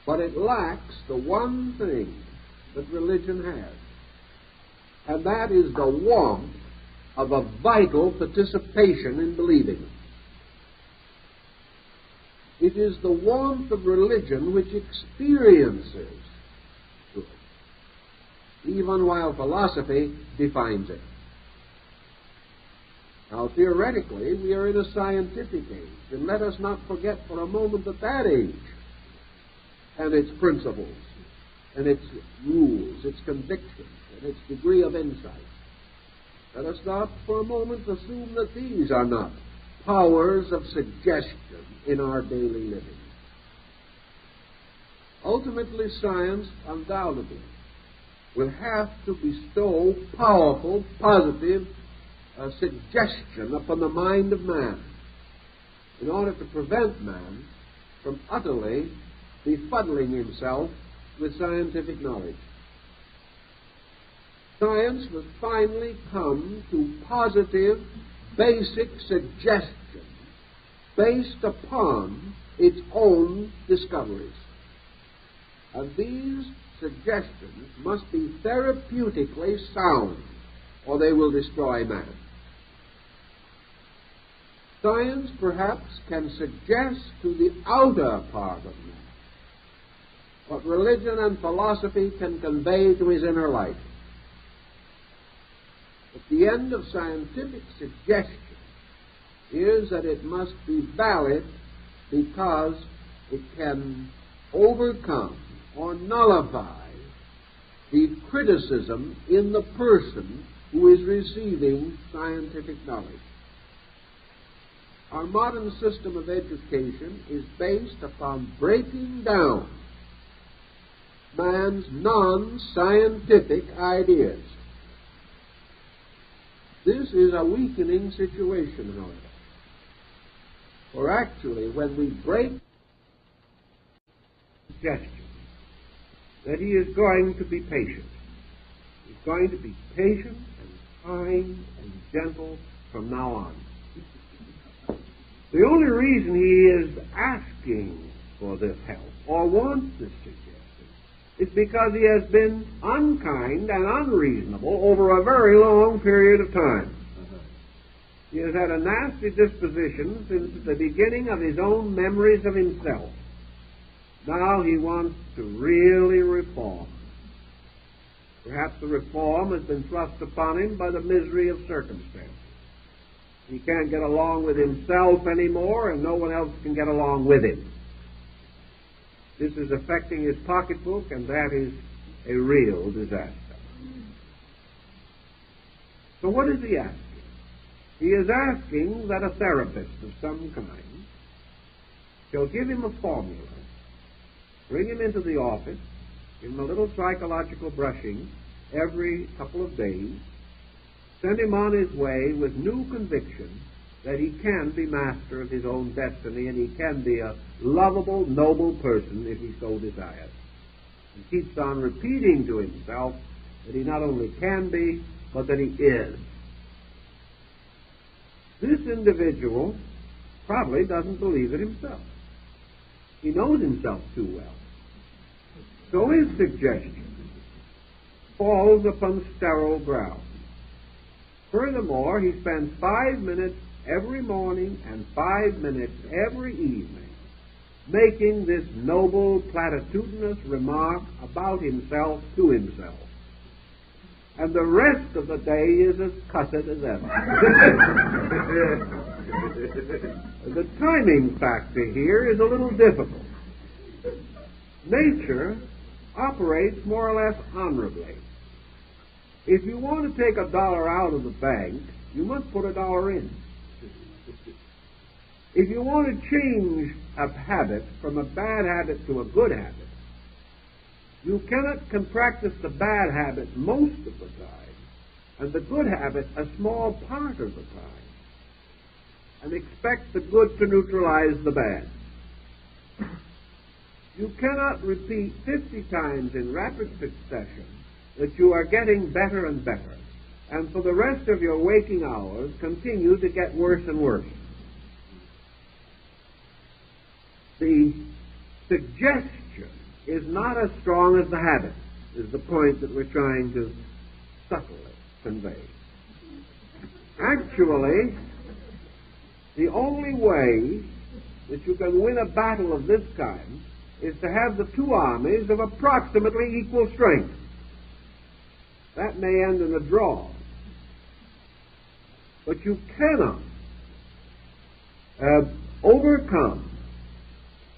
But it lacks the one thing that religion has, and that is the warmth of a vital participation in believing. It is the warmth of religion which experiences good, even while philosophy defines it. Now, theoretically, we are in a scientific age, and let us not forget for a moment that age and its principles and its rules, its convictions, and its degree of insight. Let us not for a moment assume that these are not powers of suggestion in our daily living. Ultimately, science undoubtedly will have to bestow powerful, positive suggestion upon the mind of man in order to prevent man from utterly befuddling himself with scientific knowledge. Science must finally come to positive, basic suggestions based upon its own discoveries. And these suggestions must be therapeutically sound, or they will destroy man. Science perhaps can suggest to the outer part of man what religion and philosophy can convey to his inner life. But the end of scientific suggestion is that it must be valid because it can overcome or nullify the criticism in the person who is receiving scientific knowledge. Our modern system of education is based upon breaking down man's non-scientific ideas. This is a weakening situation, however. For actually, when we break suggestion that he is going to be patient, he's going to be patient and kind and gentle from now on. The only reason he is asking for this help or wants this suggestion is because he has been unkind and unreasonable over a very long period of time. He has had a nasty disposition since the beginning of his own memories of himself. Now he wants to really reform. Perhaps the reform has been thrust upon him by the misery of circumstances. He can't get along with himself anymore, and no one else can get along with him. This is affecting his pocketbook, and that is a real disaster. So what is he asking? He is asking that a therapist of some kind shall give him a formula, bring him into the office, give him a little psychological brushing every couple of days, send him on his way with new conviction that he can be master of his own destiny and he can be a lovable, noble person if he so desires. And keeps on repeating to himself that he not only can be, but that he is. This individual probably doesn't believe it himself. He knows himself too well. So his suggestion falls upon sterile ground. Furthermore, he spends 5 minutes every morning and 5 minutes every evening making this noble, platitudinous remark about himself to himself. And the rest of the day is as cussed as ever. The timing factor here is a little difficult. Nature operates more or less honorably. If you want to take $1 out of the bank, you must put $1 in. If you want to change a habit from a bad habit to a good habit, you can practice the bad habit most of the time, and the good habit a small part of the time, and expect the good to neutralize the bad. You cannot repeat 50 times in rapid succession that you are getting better and better, and for the rest of your waking hours continue to get worse and worse. The suggestion is not as strong as the habit, is the point that we're trying to subtly convey. Actually, the only way that you can win a battle of this kind is to have the two armies of approximately equal strength. That may end in a draw. But you cannot overcome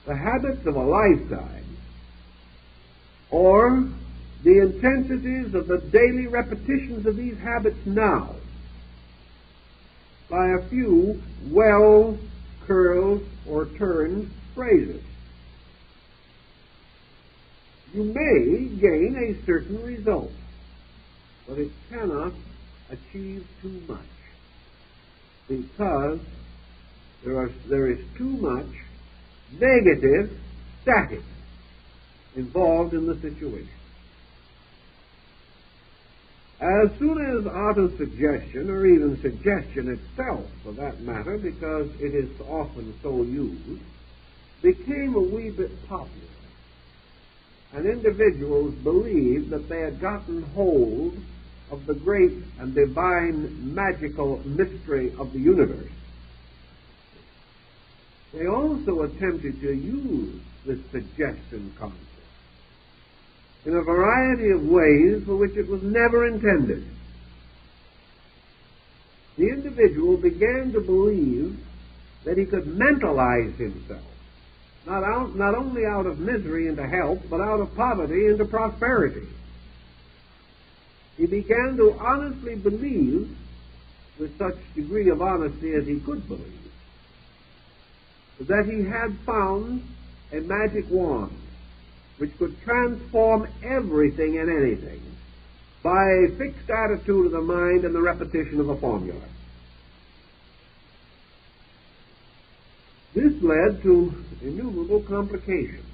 the habits of a lifetime or the intensities of the daily repetitions of these habits now by a few well-curled or turned phrases. You may gain a certain result, but it cannot achieve too much because there is too much negative static involved in the situation. As soon as autosuggestion, or even suggestion itself for that matter, because it is often so used, became a wee bit popular, and individuals believed that they had gotten hold of the great and divine magical mystery of the universe, they also attempted to use this suggestion concept in a variety of ways for which it was never intended. The individual began to believe that he could mentalize himself, not only out of misery into health, but out of poverty into prosperity. He began to honestly believe, with such degree of honesty as he could believe, that he had found a magic wand which could transform everything and anything by a fixed attitude of the mind and the repetition of a formula. This led to innumerable complications.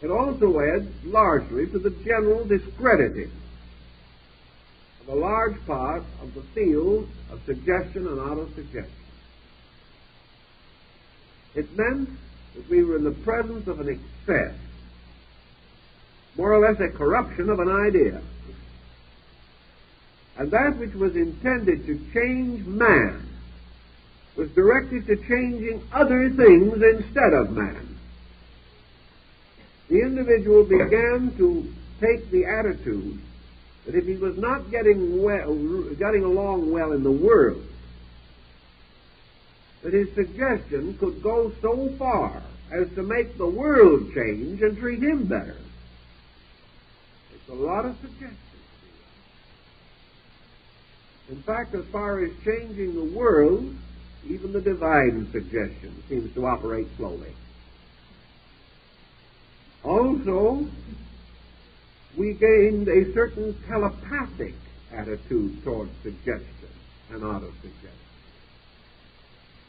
It also led largely to the general discrediting of a large part of the field of suggestion and autosuggestion. It meant that we were in the presence of an excess, more or less a corruption of an idea. And that which was intended to change man was directed to changing other things instead of man. The individual began to take the attitude that if he was not getting along well in the world, that his suggestion could go so far as to make the world change and treat him better. It's a lot of suggestions. In fact, as far as changing the world, even the divine suggestion seems to operate slowly. Also, we gained a certain telepathic attitude towards suggestion and auto-suggestion.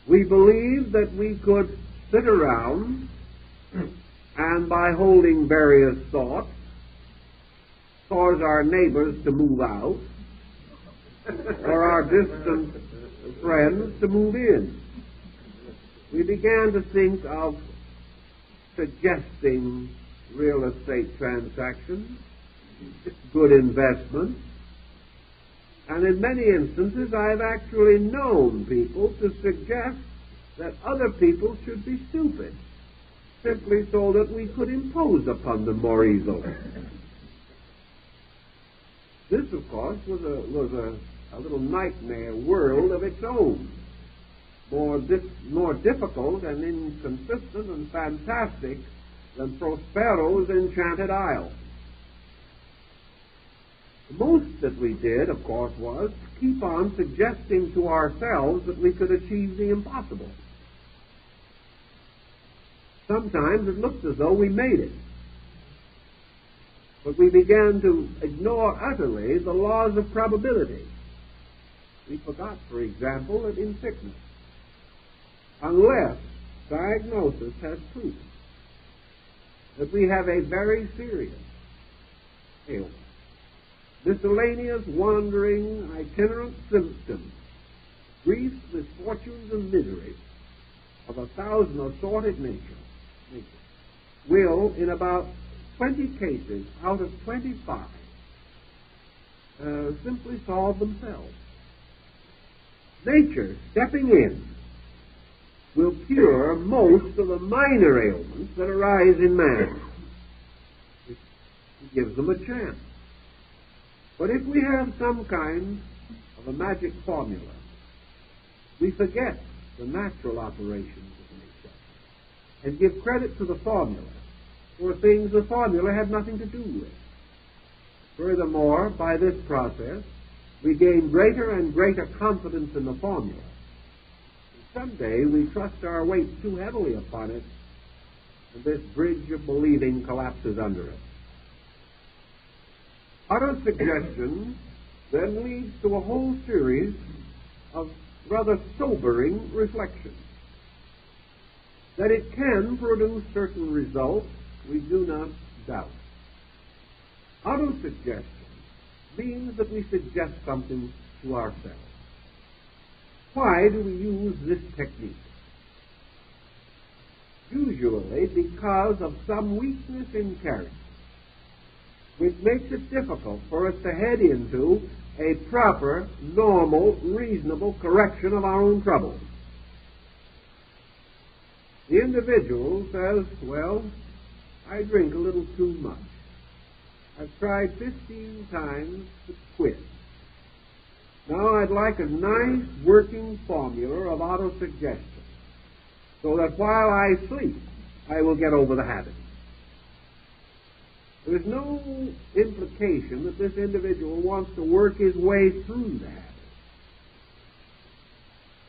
We believed that we could sit around and by holding various thoughts cause our neighbors to move out or our distant friends to move in. We began to think of suggesting real estate transactions, good investments, and in many instances I've actually known people to suggest that other people should be stupid, simply so that we could impose upon them more easily. This, of course, was a little nightmare world of its own, more difficult and inconsistent and fantastic than Prospero's enchanted isle. The most that we did, of course, was to keep on suggesting to ourselves that we could achieve the impossible. Sometimes it looked as though we made it. But we began to ignore utterly the laws of probability. We forgot, for example, that in sickness, unless diagnosis has proof that we have a very serious ailment, miscellaneous, wandering, itinerant symptoms, griefs, misfortunes, and miseries of 1,000 assorted nature, will, in about 20 cases out of 25, simply solve themselves. Nature, stepping in, will cure most of the minor ailments that arise in man. It gives them a chance. But if we have some kind of a magic formula, we forget the natural operations of nature and give credit to the formula for things the formula had nothing to do with. Furthermore, by this process, we gain greater and greater confidence in the formula. Someday we trust our weight too heavily upon it, and this bridge of believing collapses under it. Autosuggestion then leads to a whole series of rather sobering reflections. That it can produce certain results, we do not doubt. Autosuggestion means that we suggest something to ourselves. Why do we use this technique? Usually because of some weakness in character, which makes it difficult for us to head into a proper, normal, reasonable correction of our own troubles. The individual says, well, I drink a little too much. I've tried 15 times to quit. Now I'd like a nice working formula of autosuggestion so that while I sleep, I will get over the habit. There's no implication that this individual wants to work his way through the habit.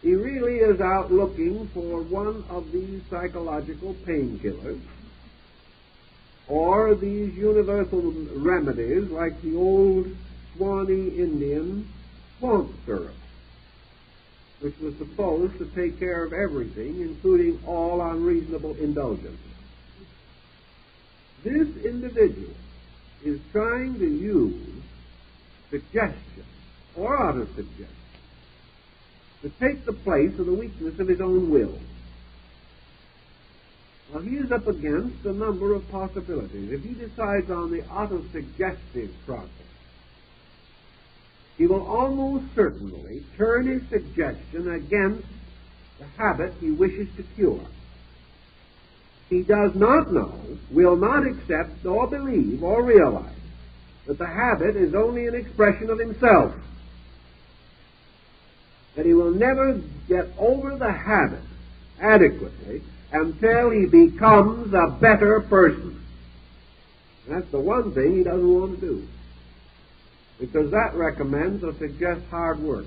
He really is out looking for one of these psychological painkillers or these universal remedies like the old Swanee Indian swamp syrup, which was supposed to take care of everything, including all unreasonable indulgence. This individual is trying to use suggestion or autosuggestion to take the place of the weakness of his own will. Now, he is up against a number of possibilities. If he decides on the autosuggestive process, he will almost certainly turn his suggestion against the habit he wishes to cure. He does not know, will not accept, nor believe, or realize that the habit is only an expression of himself, that he will never get over the habit adequately until he becomes a better person. That's the one thing he doesn't want to do, because that recommends or suggests hard work.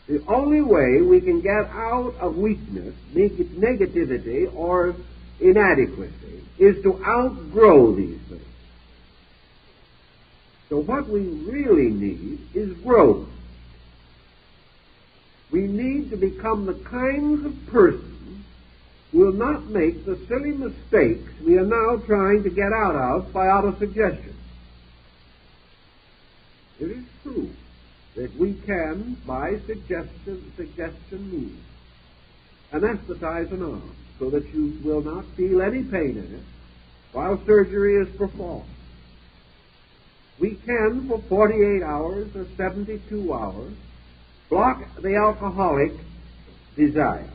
The only way we can get out of weakness, negativity, or inadequacy is to outgrow these things. So what we really need is growth. We need to become the kinds of persons who will not make the silly mistakes we are now trying to get out of by autosuggestion. It is true that we can, by suggestion means, anesthetize an arm so that you will not feel any pain in it while surgery is performed. We can, for 48 hours or 72 hours, block the alcoholic desire.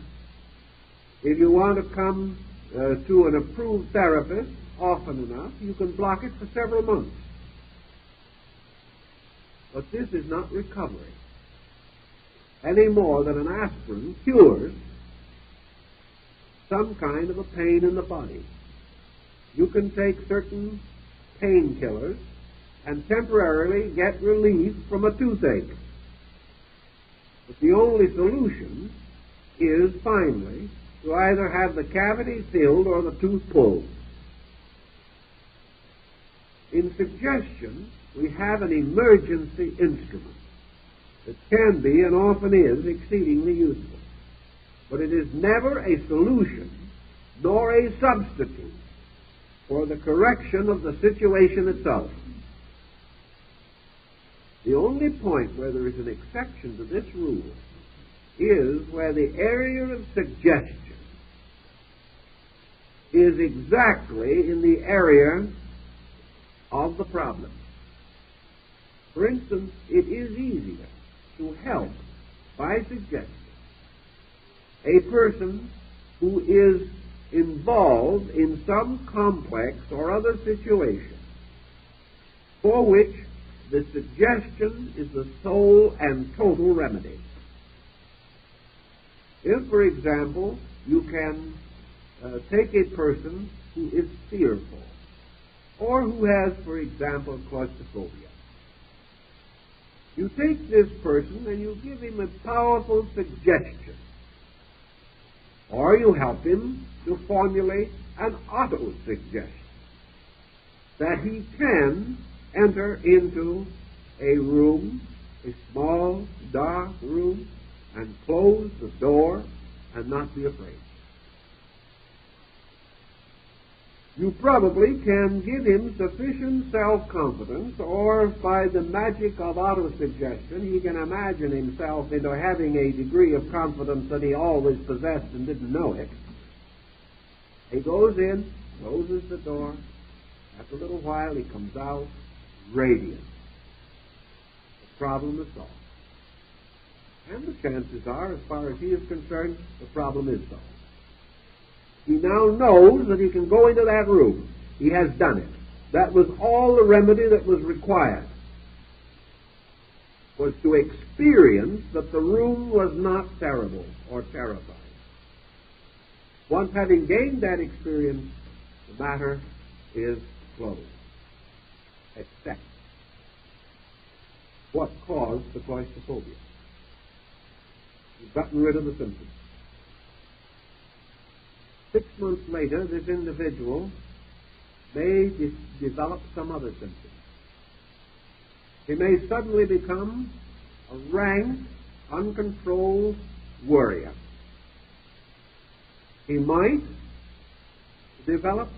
If you want to come to an approved therapist often enough, you can block it for several months. But this is not recovery, any more than an aspirin cures some kind of a pain in the body. You can take certain painkillers and temporarily get relief from a toothache. But the only solution is, finally, to either have the cavity filled or the tooth pulled. In suggestion, we have an emergency instrument that can be and often is exceedingly useful. But it is never a solution nor a substitute for the correction of the situation itself. The only point where there is an exception to this rule is where the area of suggestion is exactly in the area of the problem. For instance, it is easier to help by suggestion a person who is involved in some complex or other situation for which the suggestion is the sole and total remedy. If, for example, you can take a person who is fearful or who has, for example, claustrophobia. You take this person and you give him a powerful suggestion, or you help him to formulate an auto-suggestion that he can enter into a room, a small, dark room, and close the door and not be afraid. You probably can give him sufficient self-confidence, or by the magic of auto-suggestion, he can imagine himself into having a degree of confidence that he always possessed and didn't know it. He goes in, closes the door. After a little while, he comes out radiant. The problem is solved. And the chances are, as far as he is concerned, the problem is solved. He now knows that he can go into that room. He has done it. That was all the remedy that was required, was to experience that the room was not terrible or terrifying. Once having gained that experience, the matter is closed. Except what caused the claustrophobia. You've gotten rid of the symptoms. 6 months later, this individual may develop some other symptoms. He may suddenly become a rank, uncontrolled worrier. He might develop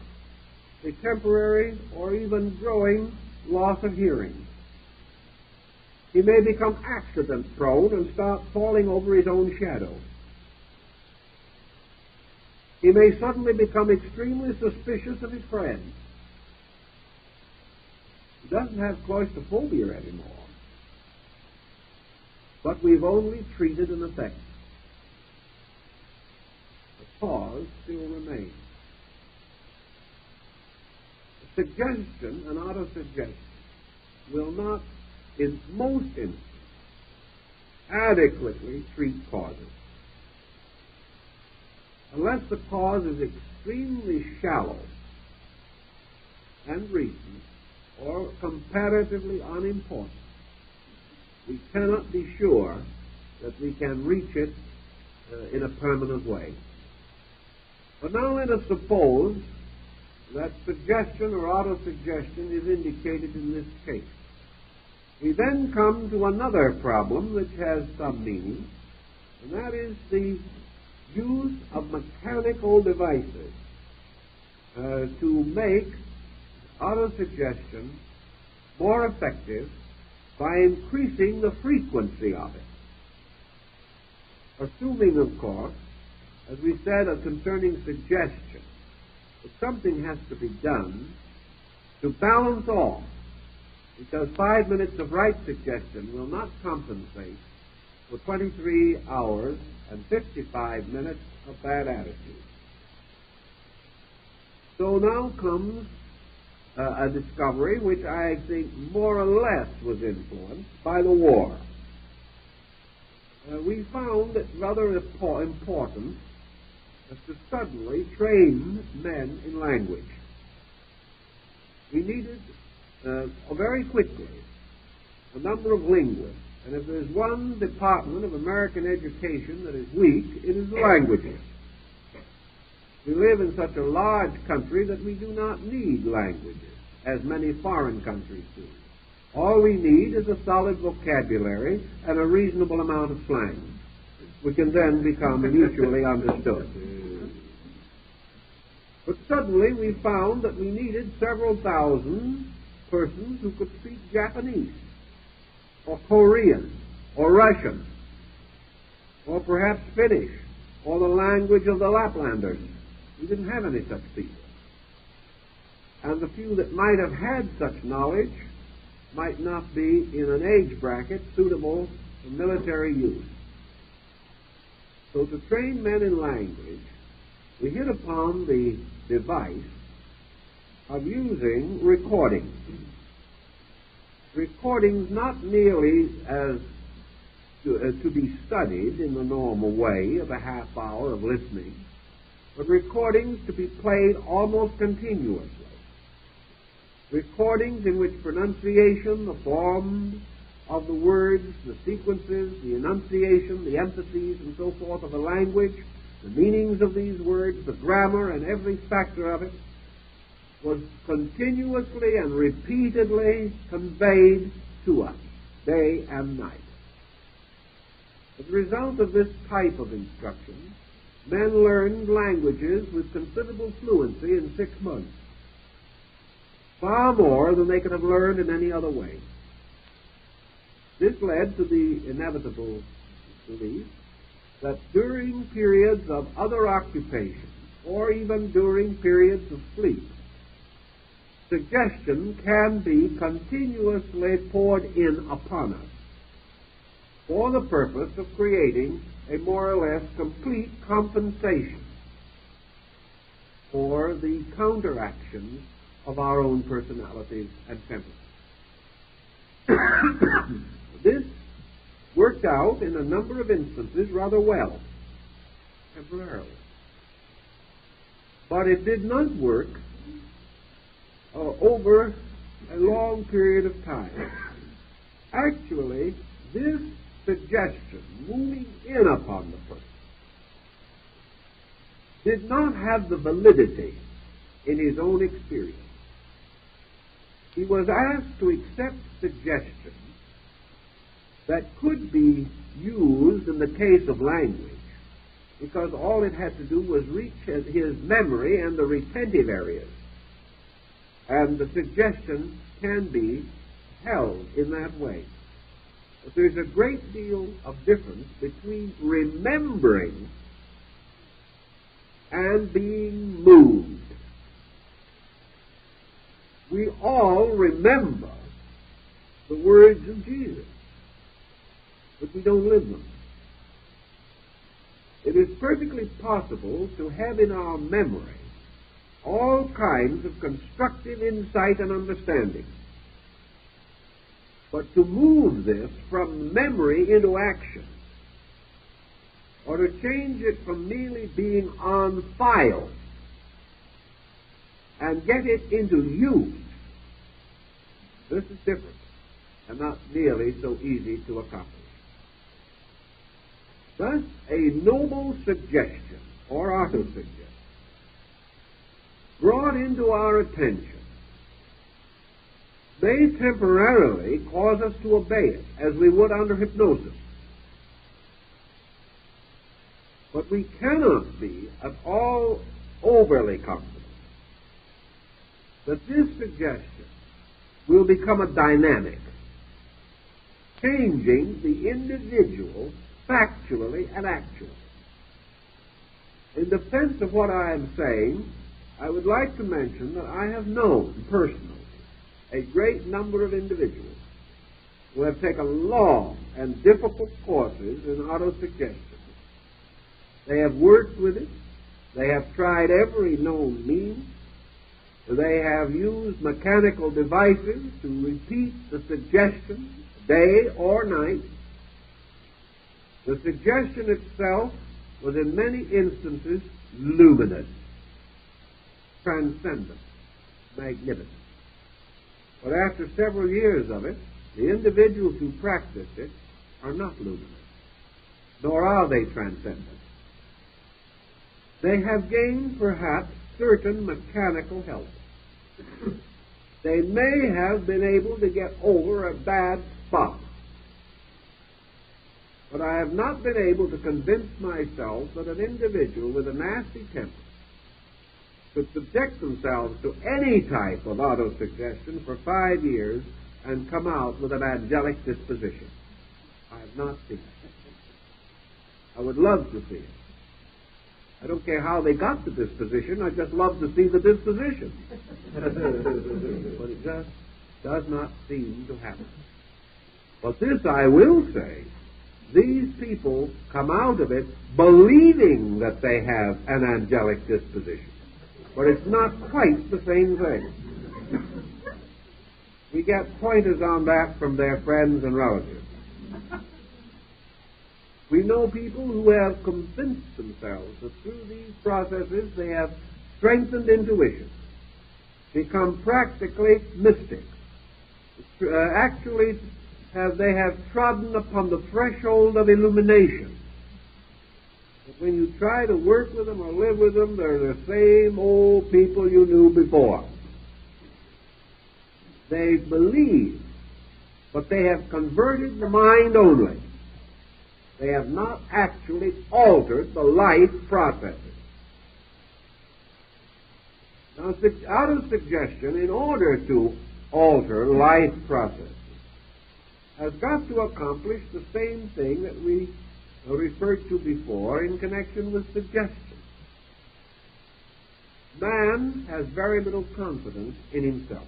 a temporary or even growing loss of hearing. He may become accident-prone and start falling over his own shadow. He may suddenly become extremely suspicious of his friends. He doesn't have claustrophobia anymore. But we've only treated an effect. The cause still remains. suggestion and autosuggestion will not, in most instances, adequately treat causes. Unless the cause is extremely shallow and recent or comparatively unimportant, we cannot be sure that we can reach it in a permanent way. But now let us suppose that suggestion or autosuggestion is indicated in this case. We then come to another problem which has some meaning, and that is the use of mechanical devices to make autosuggestion more effective by increasing the frequency of it. Assuming, of course, as we said concerning suggestion, that something has to be done to balance off, because 5 minutes of right suggestion will not compensate for 23 hours and 55 minutes of bad attitude. So now comes a discovery which I think more or less was influenced by the war. We found it rather important to suddenly train men in language. We needed very quickly a number of linguists, and if there's one department of American education that is weak, it is the languages. We live in such a large country that we do not need languages, as many foreign countries do. All we need is a solid vocabulary and a reasonable amount of slang. We can then become mutually understood. But suddenly we found that we needed several thousand persons who could speak Japanese, or Korean, or Russian, or perhaps Finnish, or the language of the Laplanders. We didn't have any such people. And the few that might have had such knowledge might not be in an age bracket suitable for military use. So to train men in language, we hit upon the device of using recordings. Recordings not merely as to be studied in the normal way of a half hour of listening, but recordings to be played almost continuously. Recordings in which pronunciation, the form of the words, the sequences, the enunciation, the emphases, and so forth of a language, the meanings of these words, the grammar, and every factor of it was continuously and repeatedly conveyed to us, day and night. As a result of this type of instruction, men learned languages with considerable fluency in 6 months, far more than they could have learned in any other way. This led to the inevitable belief that during periods of other occupation, or even during periods of sleep, suggestion can be continuously poured in upon us for the purpose of creating a more or less complete compensation for the counteractions of our own personalities and temperaments. This worked out in a number of instances rather well, temporarily. But it did not work over a long period of time. Actually, this suggestion, moving in upon the person, did not have the validity in his own experience. He was asked to accept suggestions that could be used in the case of language, because all it had to do was reach his memory and the retentive areas. And the suggestion can be held in that way. But there's a great deal of difference between remembering and being moved. We all remember the words of Jesus, but we don't live them. It is perfectly possible to have in our memory all kinds of constructive insight and understanding. But to move this from memory into action, or to change it from merely being on file and get it into use, this is different and not nearly so easy to accomplish. Thus, a noble suggestion or auto-suggestion brought into our attention may temporarily cause us to obey it, as we would under hypnosis. But we cannot be at all overly confident that this suggestion will become a dynamic, changing the individual factually and actually. In defense of what I am saying, I would like to mention that I have known personally a great number of individuals who have taken long and difficult courses in autosuggestion. They have worked with it. They have tried every known means. They have used mechanical devices to repeat the suggestion day or night. The suggestion itself was in many instances luminous, transcendent, magnificent. But after several years of it, the individuals who practiced it are not luminous, nor are they transcendent. They have gained, perhaps, certain mechanical help. They may have been able to get over a bad spot, but I have not been able to convince myself that an individual with a nasty temper could subject themselves to any type of autosuggestion for 5 years and come out with an angelic disposition. I have not seen it. I would love to see it. I don't care how they got the disposition, I just love to see the disposition. But it just does not seem to happen. But this I will say, these people come out of it believing that they have an angelic disposition. But it's not quite the same thing. We get pointers on that from their friends and relatives. We know people who have convinced themselves that through these processes they have strengthened intuition, become practically mystics. Actually, they have trodden upon the threshold of illumination. But when you try to work with them or live with them, they're the same old people you knew before. They believe, but they have converted the mind only. They have not actually altered the life processes. Now, autosuggestion, in order to alter life processes, has got to accomplish the same thing that we referred to before in connection with suggestion. Man has very little confidence in himself.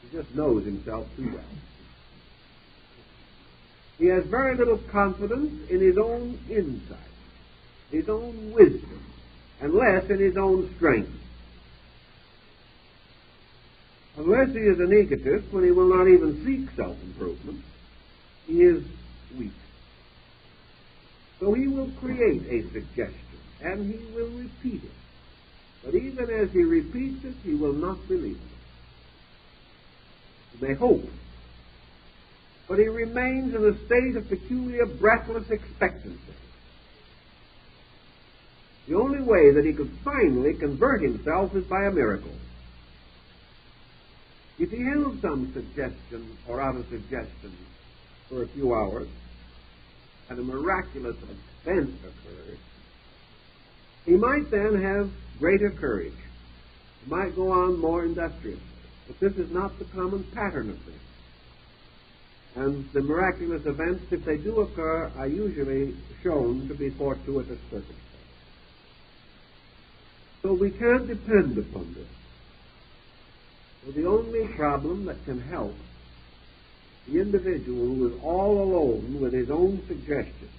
He just knows himself too well. He has very little confidence in his own insight, his own wisdom, and less in his own strength. Unless he is an egotist, when he will not even seek self-improvement, he is weak. So he will create a suggestion, and he will repeat it. But even as he repeats it, he will not believe it. He may hope, but he remains in a state of peculiar breathless expectancy. The only way that he could finally convert himself is by a miracle. If he held some suggestion or auto-suggestion for a few hours, and a miraculous event occurred, he might then have greater courage. He might go on more industriously. But this is not the common pattern of things. And the miraculous events, if they do occur, are usually shown to be fortuitous circumstances. So we can't depend upon this. So the only problem that can help the individual who is all alone with his own suggestions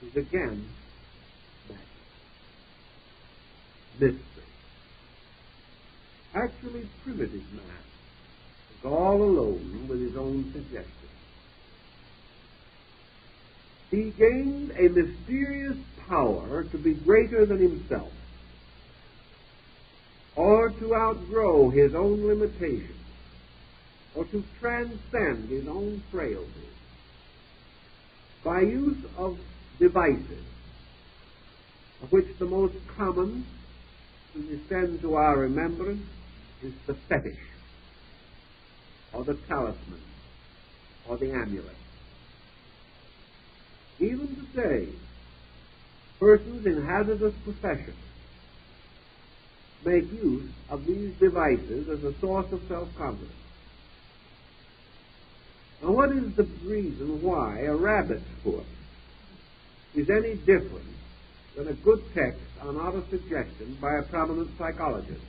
is again magic. mystery. Actually, primitive man is all alone with his own suggestions. He gained a mysterious power to be greater than himself, or to outgrow his own limitations, or to transcend his own frailties, by use of devices, of which the most common to descend to our remembrance is the fetish, or the talisman, or the amulet. Even today, persons in hazardous professions make use of these devices as a source of self-confidence. Now, what is the reason why a rabbit's foot is any different than a good text on autosuggestion by a prominent psychologist?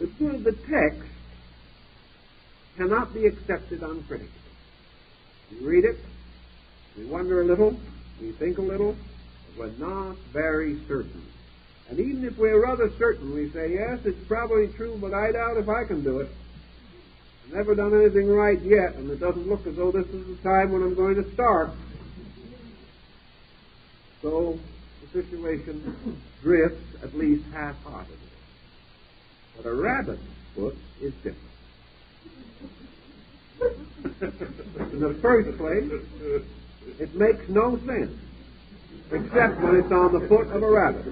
The text cannot be accepted uncritically. We read it, we wonder a little, we think a little, but we're not very certain. And even if we're rather certain, we say, yes, it's probably true, but I doubt if I can do it. I've never done anything right yet, and it doesn't look as though this is the time when I'm going to start. So the situation drifts at least half-heartedly. But a rabbit's foot is different. In the first place, it makes no sense, except when it's on the foot of a rabbit.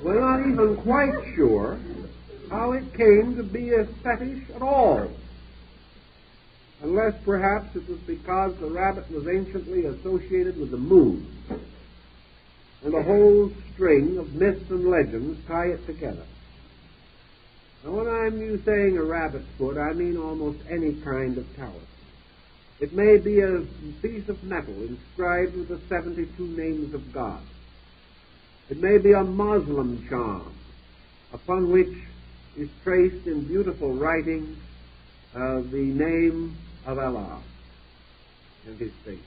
We're not even quite sure how it came to be a fetish at all, unless perhaps it was because the rabbit was anciently associated with the moon, and a whole string of myths and legends tie it together. Now, when I'm saying a rabbit's foot, I mean almost any kind of talisman. It may be a piece of metal inscribed with the 72 names of God. It may be a Muslim charm upon which is traced in beautiful writing the name of Allah and His faith.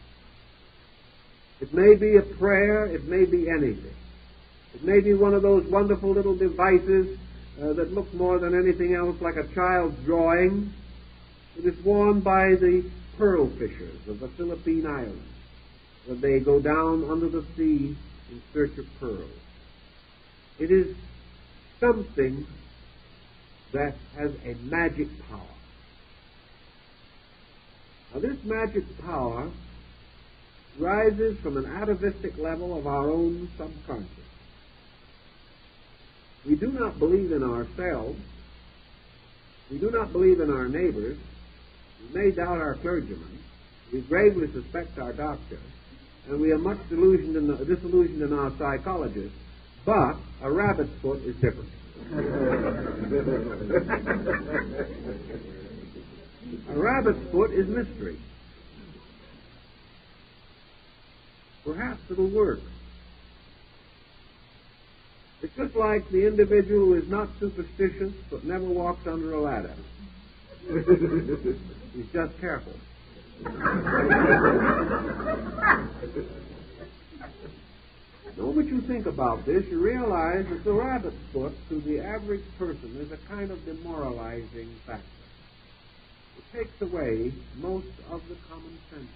It may be a prayer, it may be anything. It may be one of those wonderful little devices that look more than anything else like a child's drawing. It is worn by the pearl fishers of the Philippine Islands, where they go down under the sea in search of pearls. It is something that has a magic power. Now, this magic power rises from an atavistic level of our own subconscious. We do not believe in ourselves. We do not believe in our neighbors. We may doubt our clergyman. We gravely suspect our doctor. And we are much disillusioned in our psychologist. But a rabbit's foot is different. A rabbit's foot is mystery. Perhaps it'll work. It's just like the individual who is not superstitious but never walks under a ladder. He's just careful. The moment you think about this, you realize that the rabbit's foot to the average person is a kind of demoralizing factor. It takes away most of the common sense.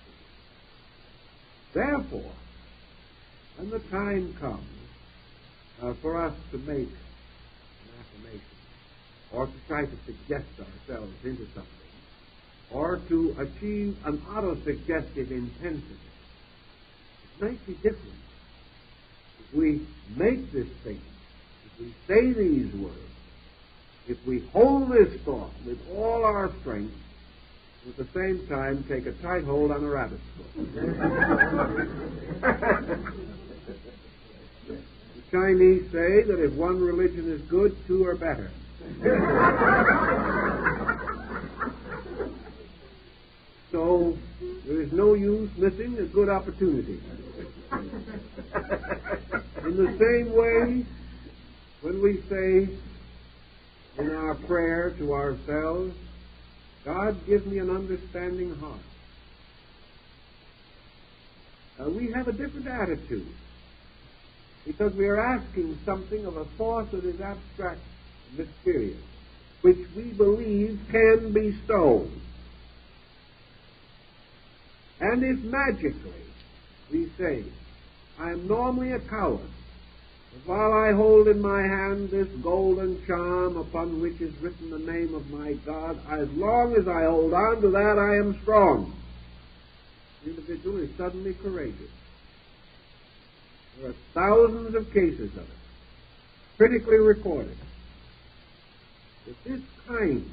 Therefore, when the time comes for us to make an affirmation, or to try to suggest ourselves into something, or to achieve an auto-suggestive intensity, it might be different if we make this statement, if we say these words, if we hold this thought with all our strength, at the same time take a tight hold on a rabbit's foot. The Chinese say that if one religion is good, two are better. So there is no use missing a good opportunity. In the same way, when we say in our prayer to ourselves, God, give me an understanding heart. we have a different attitude, because we are asking something of a force that is abstract and mysterious, which we believe can be so. And if magically we say, I am normally a coward, but while I hold in my hand this golden charm upon which is written the name of my God, as long as I hold on to that, I am strong. The individual is suddenly courageous. There are thousands of cases of it, critically recorded. That this kind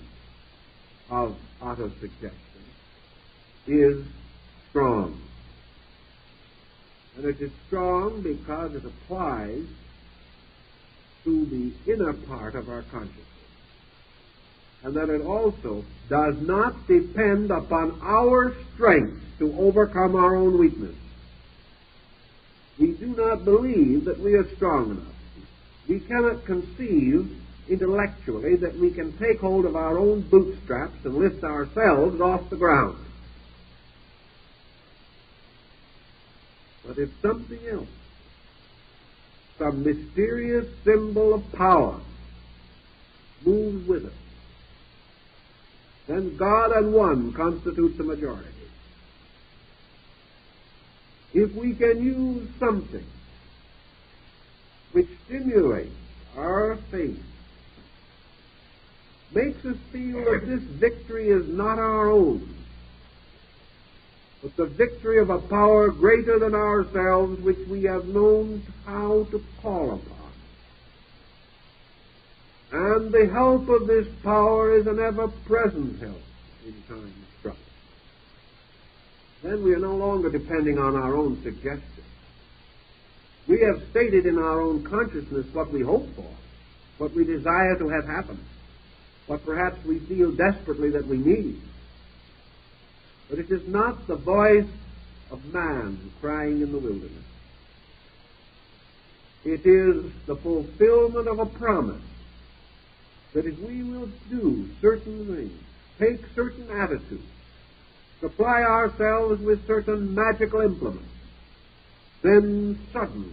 of autosuggestion is strong. And it is strong because it applies to the inner part of our consciousness. And that it also does not depend upon our strength to overcome our own weakness. We do not believe that we are strong enough. We cannot conceive intellectually that we can take hold of our own bootstraps and lift ourselves off the ground. But if something else, some mysterious symbol of power, moves with us, then God and one constitutes the majority. If we can use something which stimulates our faith, makes us feel that this victory is not our own, but the victory of a power greater than ourselves, which we have known how to call upon. And the help of this power is an ever-present help in times of trouble. Then we are no longer depending on our own suggestions. We have stated in our own consciousness what we hope for, what we desire to have happen, what perhaps we feel desperately that we need. But it is not the voice of man crying in the wilderness. It is the fulfillment of a promise that if we will do certain things, take certain attitudes, supply ourselves with certain magical implements, then suddenly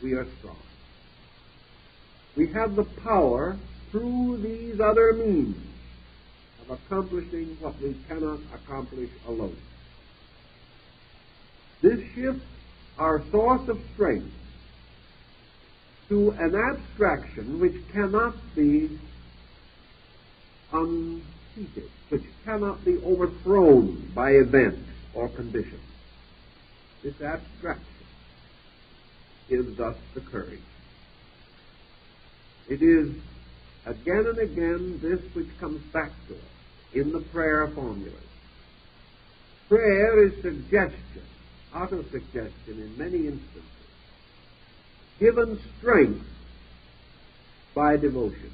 we are strong. We have the power through these other means of accomplishing what we cannot accomplish alone. This shifts our source of strength to an abstraction which cannot be unseated, which cannot be overthrown by events or conditions. This abstraction gives us the courage. It is again and again this which comes back to us in the prayer formulas. Prayer is suggestion, autosuggestion in many instances, given strength by devotion.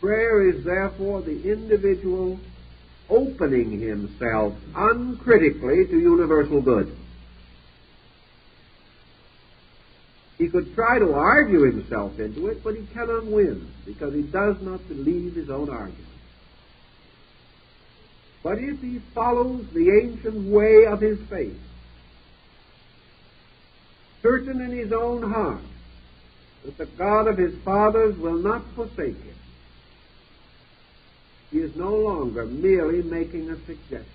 Prayer is therefore the individual opening himself uncritically to universal good. He could try to argue himself into it, but he cannot win, because he does not believe his own argument. But if he follows the ancient way of his faith, certain in his own heart that the God of his fathers will not forsake him, he is no longer merely making a suggestion.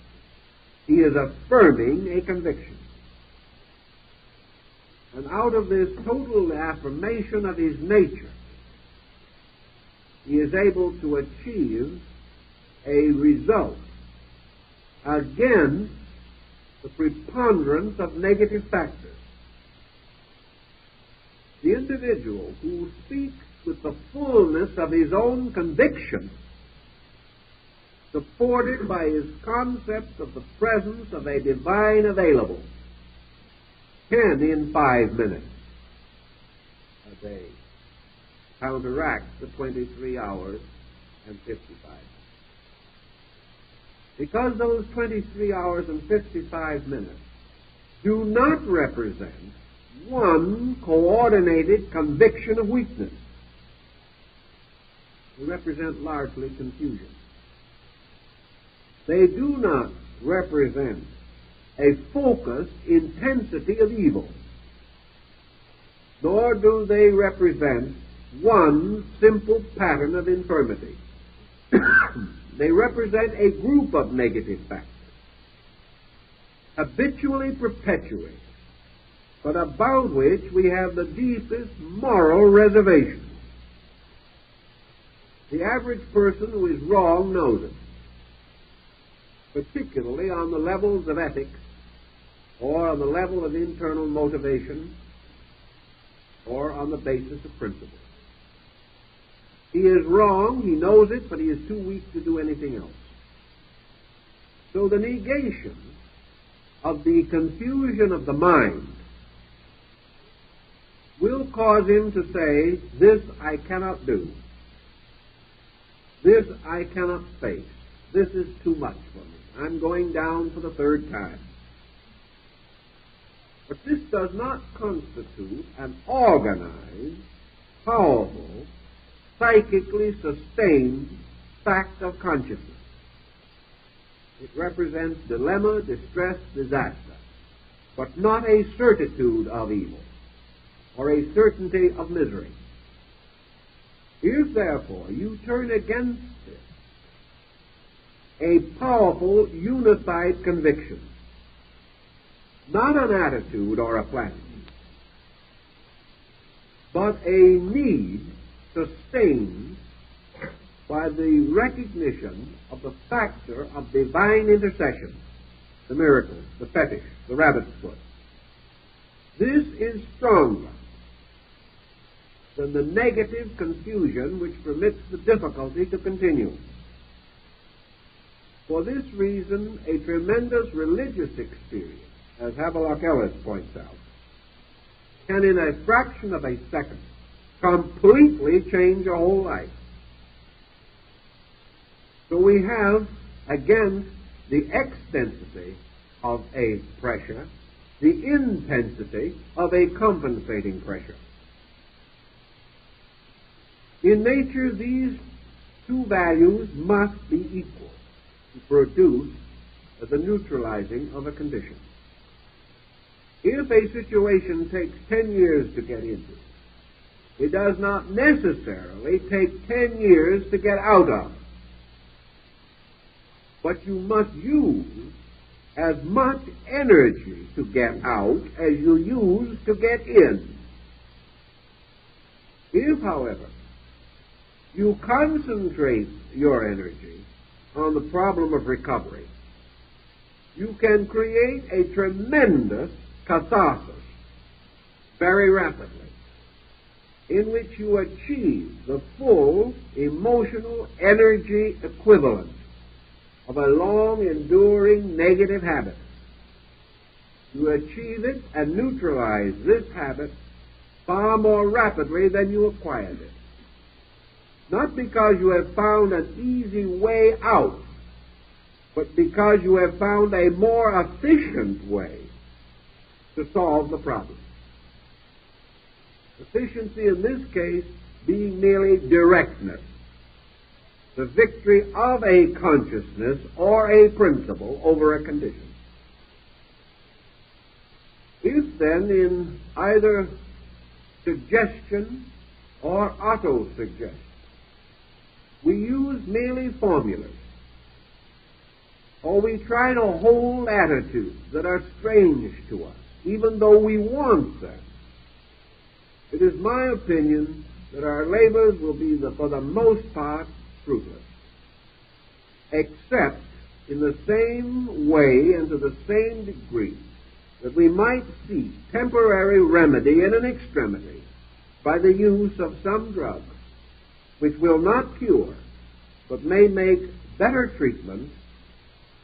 He is affirming a conviction. And out of this total affirmation of his nature, he is able to achieve a result against the preponderance of negative factors. The individual who speaks with the fullness of his own conviction, supported by his concept of the presence of a divine available, can in 5 minutes a day counteract the 23 hours and 55. Because those 23 hours and 55 minutes do not represent one coordinated conviction of weakness. They represent largely confusion. They do not represent a focused intensity of evil, nor do they represent one simple pattern of infirmity. They represent a group of negative factors, habitually perpetuated, but about which we have the deepest moral reservations. The average person who is wrong knows it, particularly on the levels of ethics, or on the level of internal motivation, or on the basis of principle. He is wrong, he knows it, but he is too weak to do anything else. So the negation of the confusion of the mind will cause him to say, this I cannot do. This I cannot face. This is too much for me. I'm going down for the third time. But this does not constitute an organized, powerful, psychically sustained fact of consciousness. It represents dilemma, distress, disaster, but not a certitude of evil or a certainty of misery. If, therefore, you turn against it a powerful, unified conviction, not an attitude or a platitude, but a need sustained by the recognition of the factor of divine intercession, the miracle, the fetish, the rabbit's foot. This is stronger than the negative confusion which permits the difficulty to continue. For this reason, a tremendous religious experience, as Havelock Ellis points out, can in a fraction of a second completely change a whole life. So we have, against the extensity of a pressure, the intensity of a compensating pressure. In nature, these two values must be equal to produce the neutralizing of a condition. If a situation takes 10 years to get into, it does not necessarily take 10 years to get out of. But you must use as much energy to get out as you use to get in. If, however, you concentrate your energy on the problem of recovery, you can create a tremendous catharsis very rapidly, in which you achieve the full emotional energy equivalent of a long enduring negative habit. You achieve it and neutralize this habit far more rapidly than you acquired it. Not because you have found an easy way out, but because you have found a more efficient way to solve the problem. Efficiency in this case being merely directness, the victory of a consciousness or a principle over a condition. If then in either suggestion or auto-suggestion we use merely formulas, or we try to hold attitudes that are strange to us, even though we want them, it is my opinion that our labors will be, for the most part, fruitless, except in the same way and to the same degree that we might seek temporary remedy in an extremity by the use of some drug which will not cure, but may make better treatment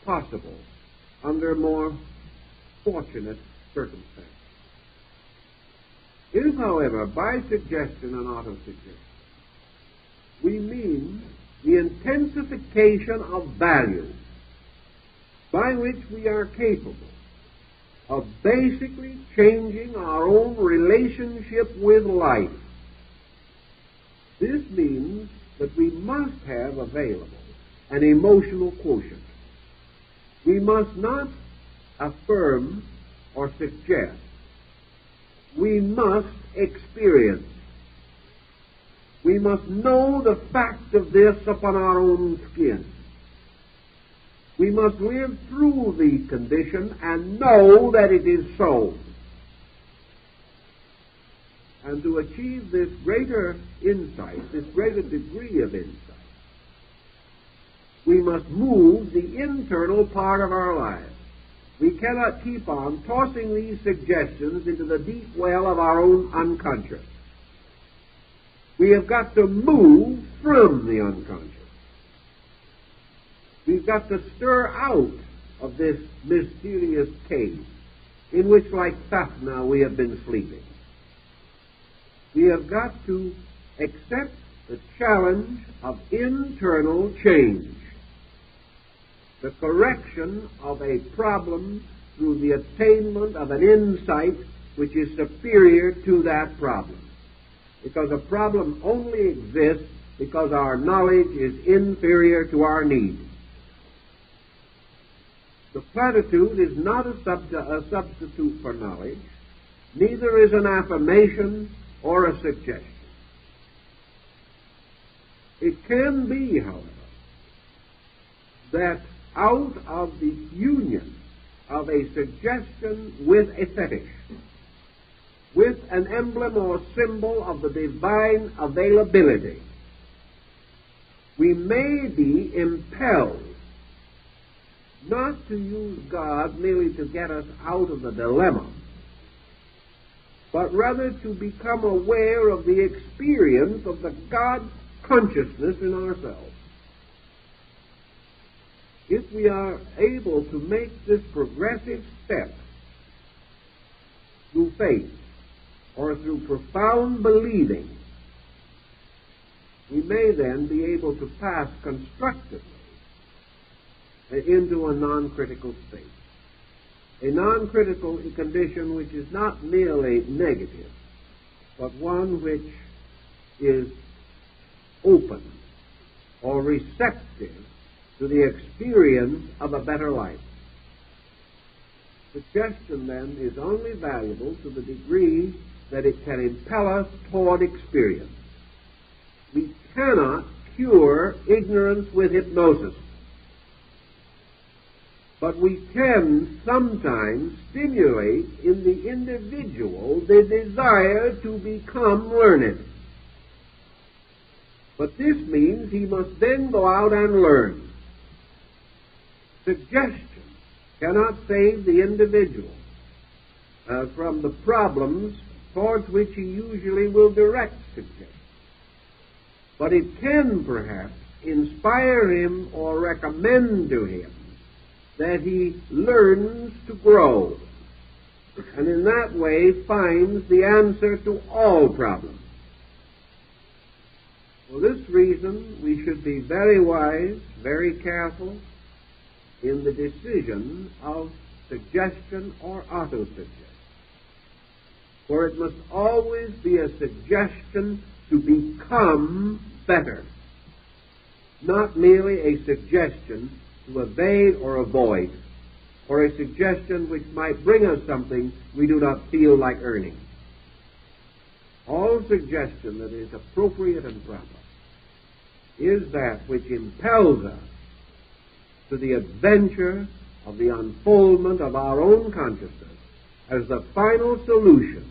possible under more fortunate circumstances. If, however, by suggestion and auto-suggestion, we mean the intensification of value by which we are capable of basically changing our own relationship with life, this means that we must have available an emotional quotient. We must not affirm or suggest. We must experience. We must know the fact of this upon our own skin. We must live through the condition and know that it is so. And to achieve this greater insight, this greater degree of insight, we must move the internal part of our lives. We cannot keep on tossing these suggestions into the deep well of our own unconscious. We have got to move from the unconscious. We've got to stir out of this mysterious cave in which, like Thaphna, we have been sleeping. We have got to accept the challenge of internal change, the correction of a problem through the attainment of an insight which is superior to that problem. Because a problem only exists because our knowledge is inferior to our need. The platitude is not a substitute for knowledge, neither is an affirmation or a suggestion. It can be, however, that out of the union of a suggestion with a fetish, with an emblem or symbol of the divine availability, we may be impelled not to use God merely to get us out of the dilemma, but rather to become aware of the experience of the God consciousness in ourselves. If we are able to make this progressive step through faith or through profound believing, we may then be able to pass constructively into a non-critical state. A non-critical condition which is not merely negative, but one which is open or receptive to the experience of a better life. Suggestion, then, is only valuable to the degree that it can impel us toward experience. We cannot cure ignorance with hypnosis, but we can sometimes stimulate in the individual the desire to become learned. But this means he must then go out and learn. Suggestion cannot save the individual from the problems towards which he usually will direct suggestion. But it can perhaps inspire him or recommend to him that he learns to grow, and in that way finds the answer to all problems. For this reason, we should be very wise, very careful in the decision of suggestion or auto-suggestion. For it must always be a suggestion to become better, not merely a suggestion to evade or avoid, or a suggestion which might bring us something we do not feel like earning. All suggestion that is appropriate and proper is that which impels us to the adventure of the unfoldment of our own consciousness as the final solution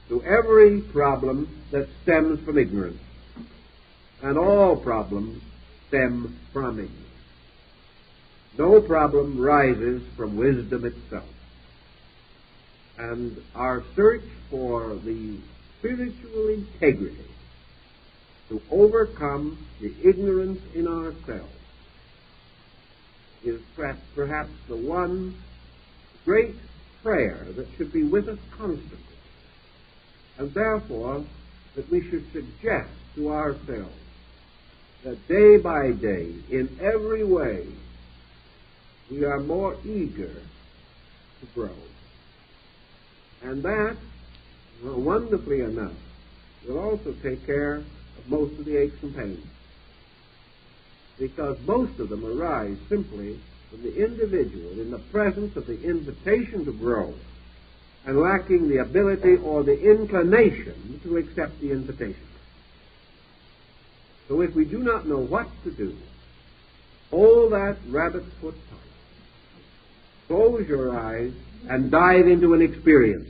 to every problem that stems from ignorance. And all problems stem from ignorance. No problem rises from wisdom itself. And our search for the spiritual integrity to overcome the ignorance in ourselves is perhaps the one great prayer that should be with us constantly. And therefore, that we should suggest to ourselves that day by day, in every way, we are more eager to grow. And that, wonderfully enough, will also take care of most of the aches and pains. Because most of them arise simply when the individual, in the presence of the invitation to grow, and lacking the ability or the inclination to accept the invitation. So if we do not know what to do, hold that rabbit foot tight. Close your eyes and dive into an experience,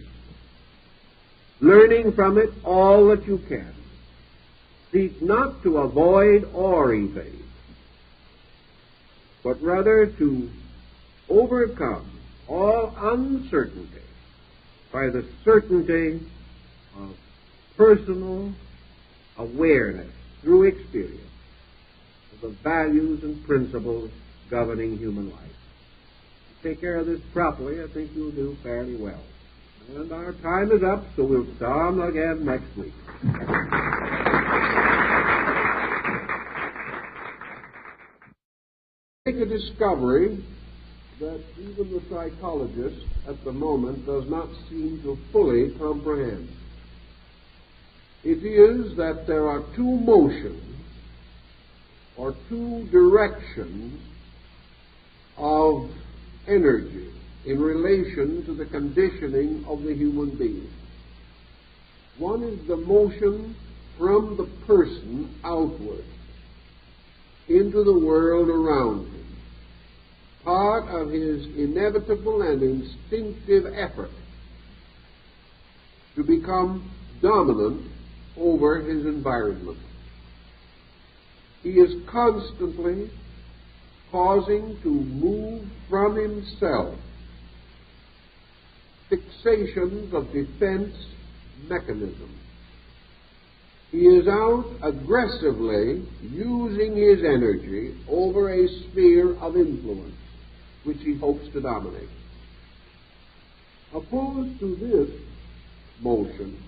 learning from it all that you can. Seek not to avoid or evade, but rather to overcome all uncertainty by the certainty of personal awareness through experience of the values and principles governing human life. Take care of this properly, I think you'll do fairly well. And our time is up, so we'll start again next week. Make a discovery that even the psychologist at the moment does not seem to fully comprehend. It is that there are two motions or two directions of energy in relation to the conditioning of the human being. One is the motion from the person outward into the world around him, part of his inevitable and instinctive effort to become dominant over his environment. He is constantly causing to move from himself fixations of defense mechanism. He is out aggressively using his energy over a sphere of influence which he hopes to dominate. Opposed to this motion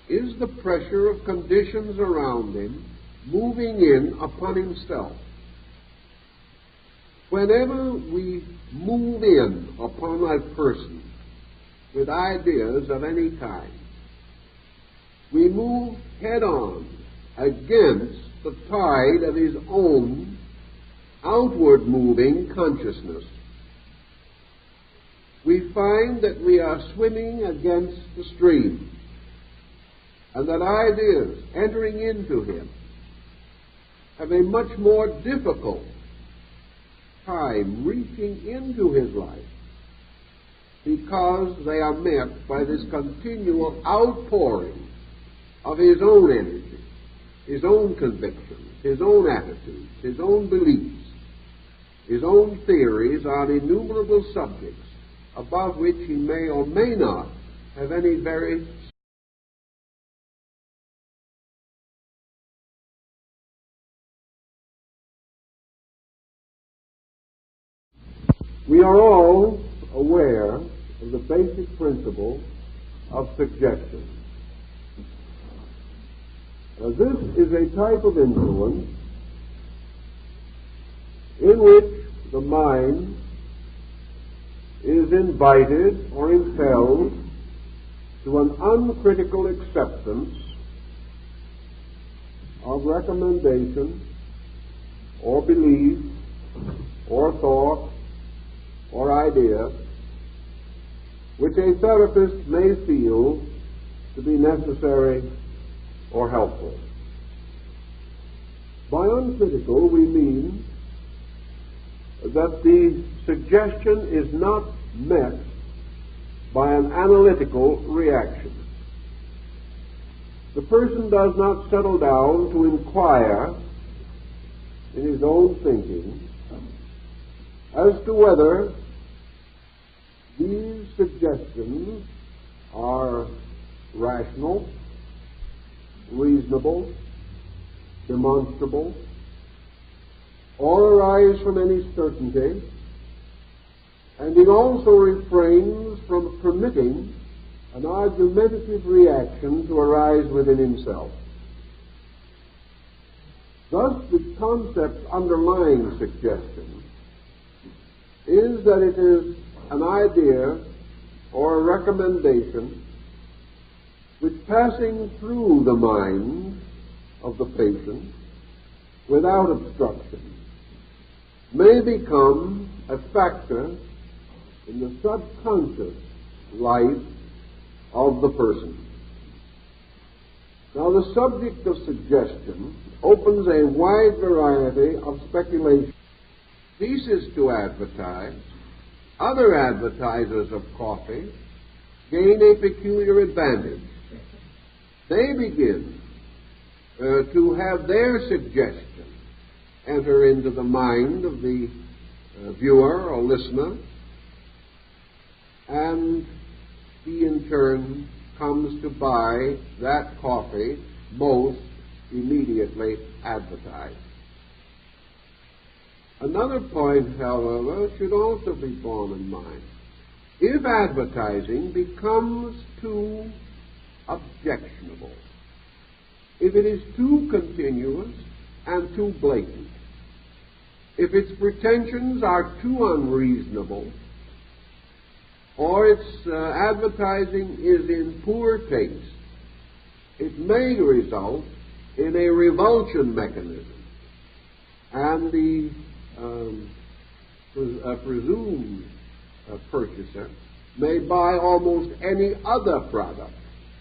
is the pressure of conditions around him moving in upon himself. Whenever we move in upon a person with ideas of any kind, we move head-on against the tide of his own outward-moving consciousness. We find that we are swimming against the stream, and that ideas entering into him have a much more difficult time reaching into his life because they are met by this continual outpouring of his own energy, his own convictions, his own attitudes, his own beliefs, his own theories on innumerable subjects about which he may or may not have any very We are all aware of the basic principle of suggestion. This is a type of influence in which the mind is invited or impelled to an uncritical acceptance of recommendation or belief or thought or idea which a therapist may feel to be necessary or helpful. By uncritical, we mean that the suggestion is not met by an analytical reaction. The person does not settle down to inquire in his own thinking as to whether these suggestions are rational, reasonable, demonstrable, or arise from any certainty, and he also refrains from permitting an argumentative reaction to arise within himself. Thus, the concept underlying suggestion is that it is an idea or a recommendation which, passing through the mind of the patient without obstruction, may become a factor in the subconscious life of the person. Now, the subject of suggestion opens a wide variety of speculation. Ceases to advertise, other advertisers of coffee gain a peculiar advantage. They begin to have their suggestion enter into the mind of the viewer or listener, and he in turn comes to buy that coffee most immediately advertised. Another point, however, should also be borne in mind. If advertising becomes too objectionable, if it is too continuous and too blatant, if its pretensions are too unreasonable, or its advertising is in poor taste, it may result in a revulsion mechanism, and the presumed purchaser may buy almost any other product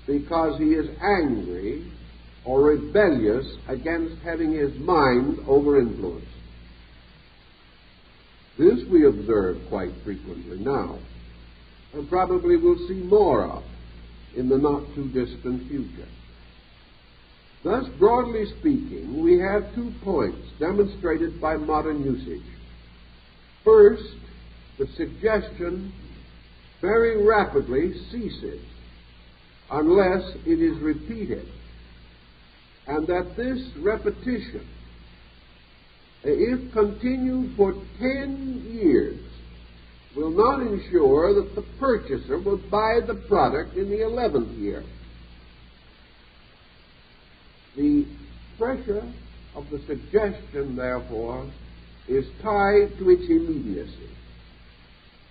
because he is angry or rebellious against having his mind over-influenced. This we observe quite frequently now, and probably will see more of in the not-too-distant future. Thus, broadly speaking, we have 2 points demonstrated by modern usage. First, the suggestion very rapidly ceases unless it is repeated, and that this repetition, if continued for 10 years, will not ensure that the purchaser will buy the product in the 11th year. The pressure of the suggestion, therefore, is tied to its immediacy.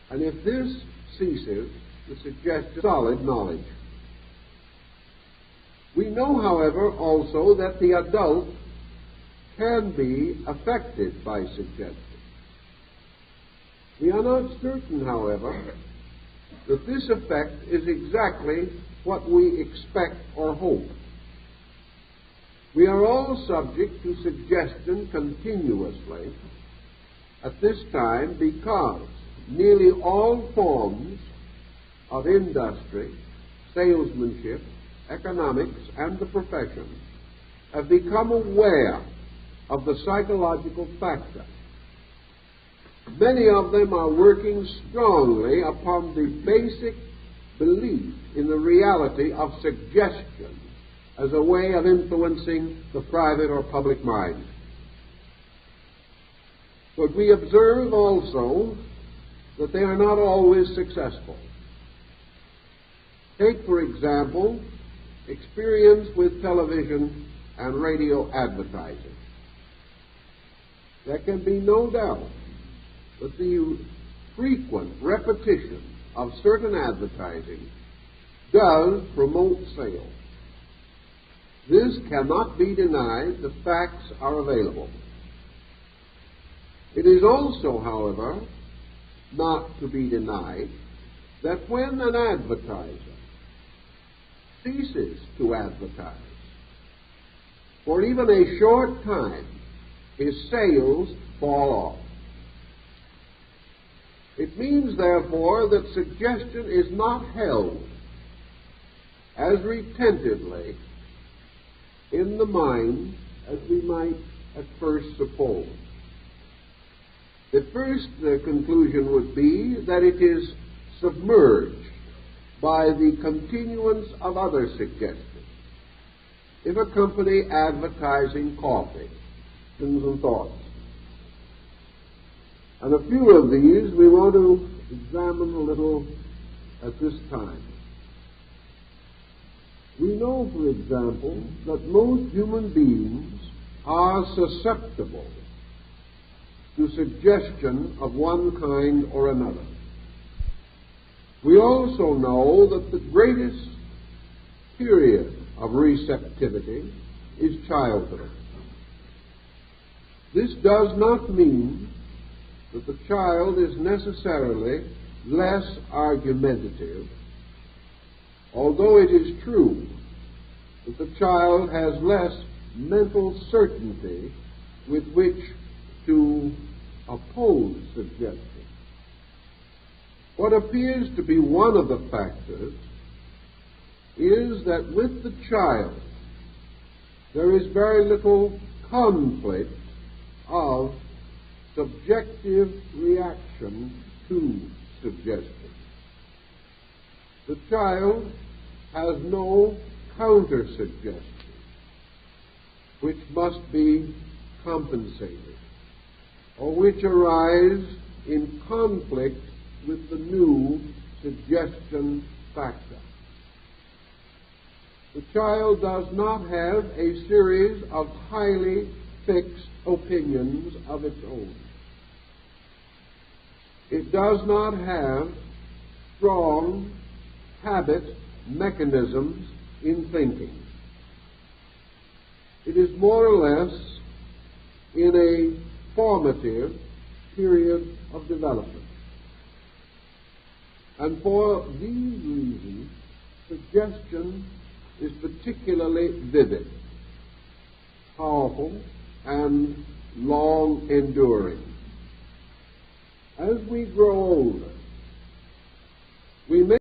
And if this ceases, the suggestion is solid knowledge. We know, however, also that the adult can be affected by suggestion. We are not certain, however, that this effect is exactly what we expect or hope. We are all subject to suggestion continuously at this time because nearly all forms of industry, salesmanship, economics, and the professions have become aware of the psychological factor. Many of them are working strongly upon the basic belief in the reality of suggestion as a way of influencing the private or public mind. But we observe also that they are not always successful. Take, for example, experience with television and radio advertising. There can be no doubt that the frequent repetition of certain advertising does promote sales. This cannot be denied. The facts are available. It is also, however, not to be denied that when an advertiser ceases to advertise for even a short time, his sales fall off. It means, therefore, that suggestion is not held as retentively in the mind as we might at first suppose. The first conclusion would be that it is submerged by the continuance of other suggestions. If a company advertising coffee, and thoughts, and a few of these we want to examine a little at this time. We know, for example, that most human beings are susceptible to suggestion of one kind or another. We also know that the greatest period of receptivity is childhood. This does not mean that the child is necessarily less argumentative, although it is true that the child has less mental certainty with which to oppose suggestion. What appears to be one of the factors is that with the child there is very little conflict of subjective reaction to suggestion. The child has no counter-suggestion which must be compensated, or which arise in conflict with the new suggestion factor. The child does not have a series of highly fixed opinions of its own. It does not have strong habit mechanisms in thinking. It is more or less in a formative period of development. And for these reasons, suggestion is particularly vivid, powerful, and long-enduring. As we grow older, we may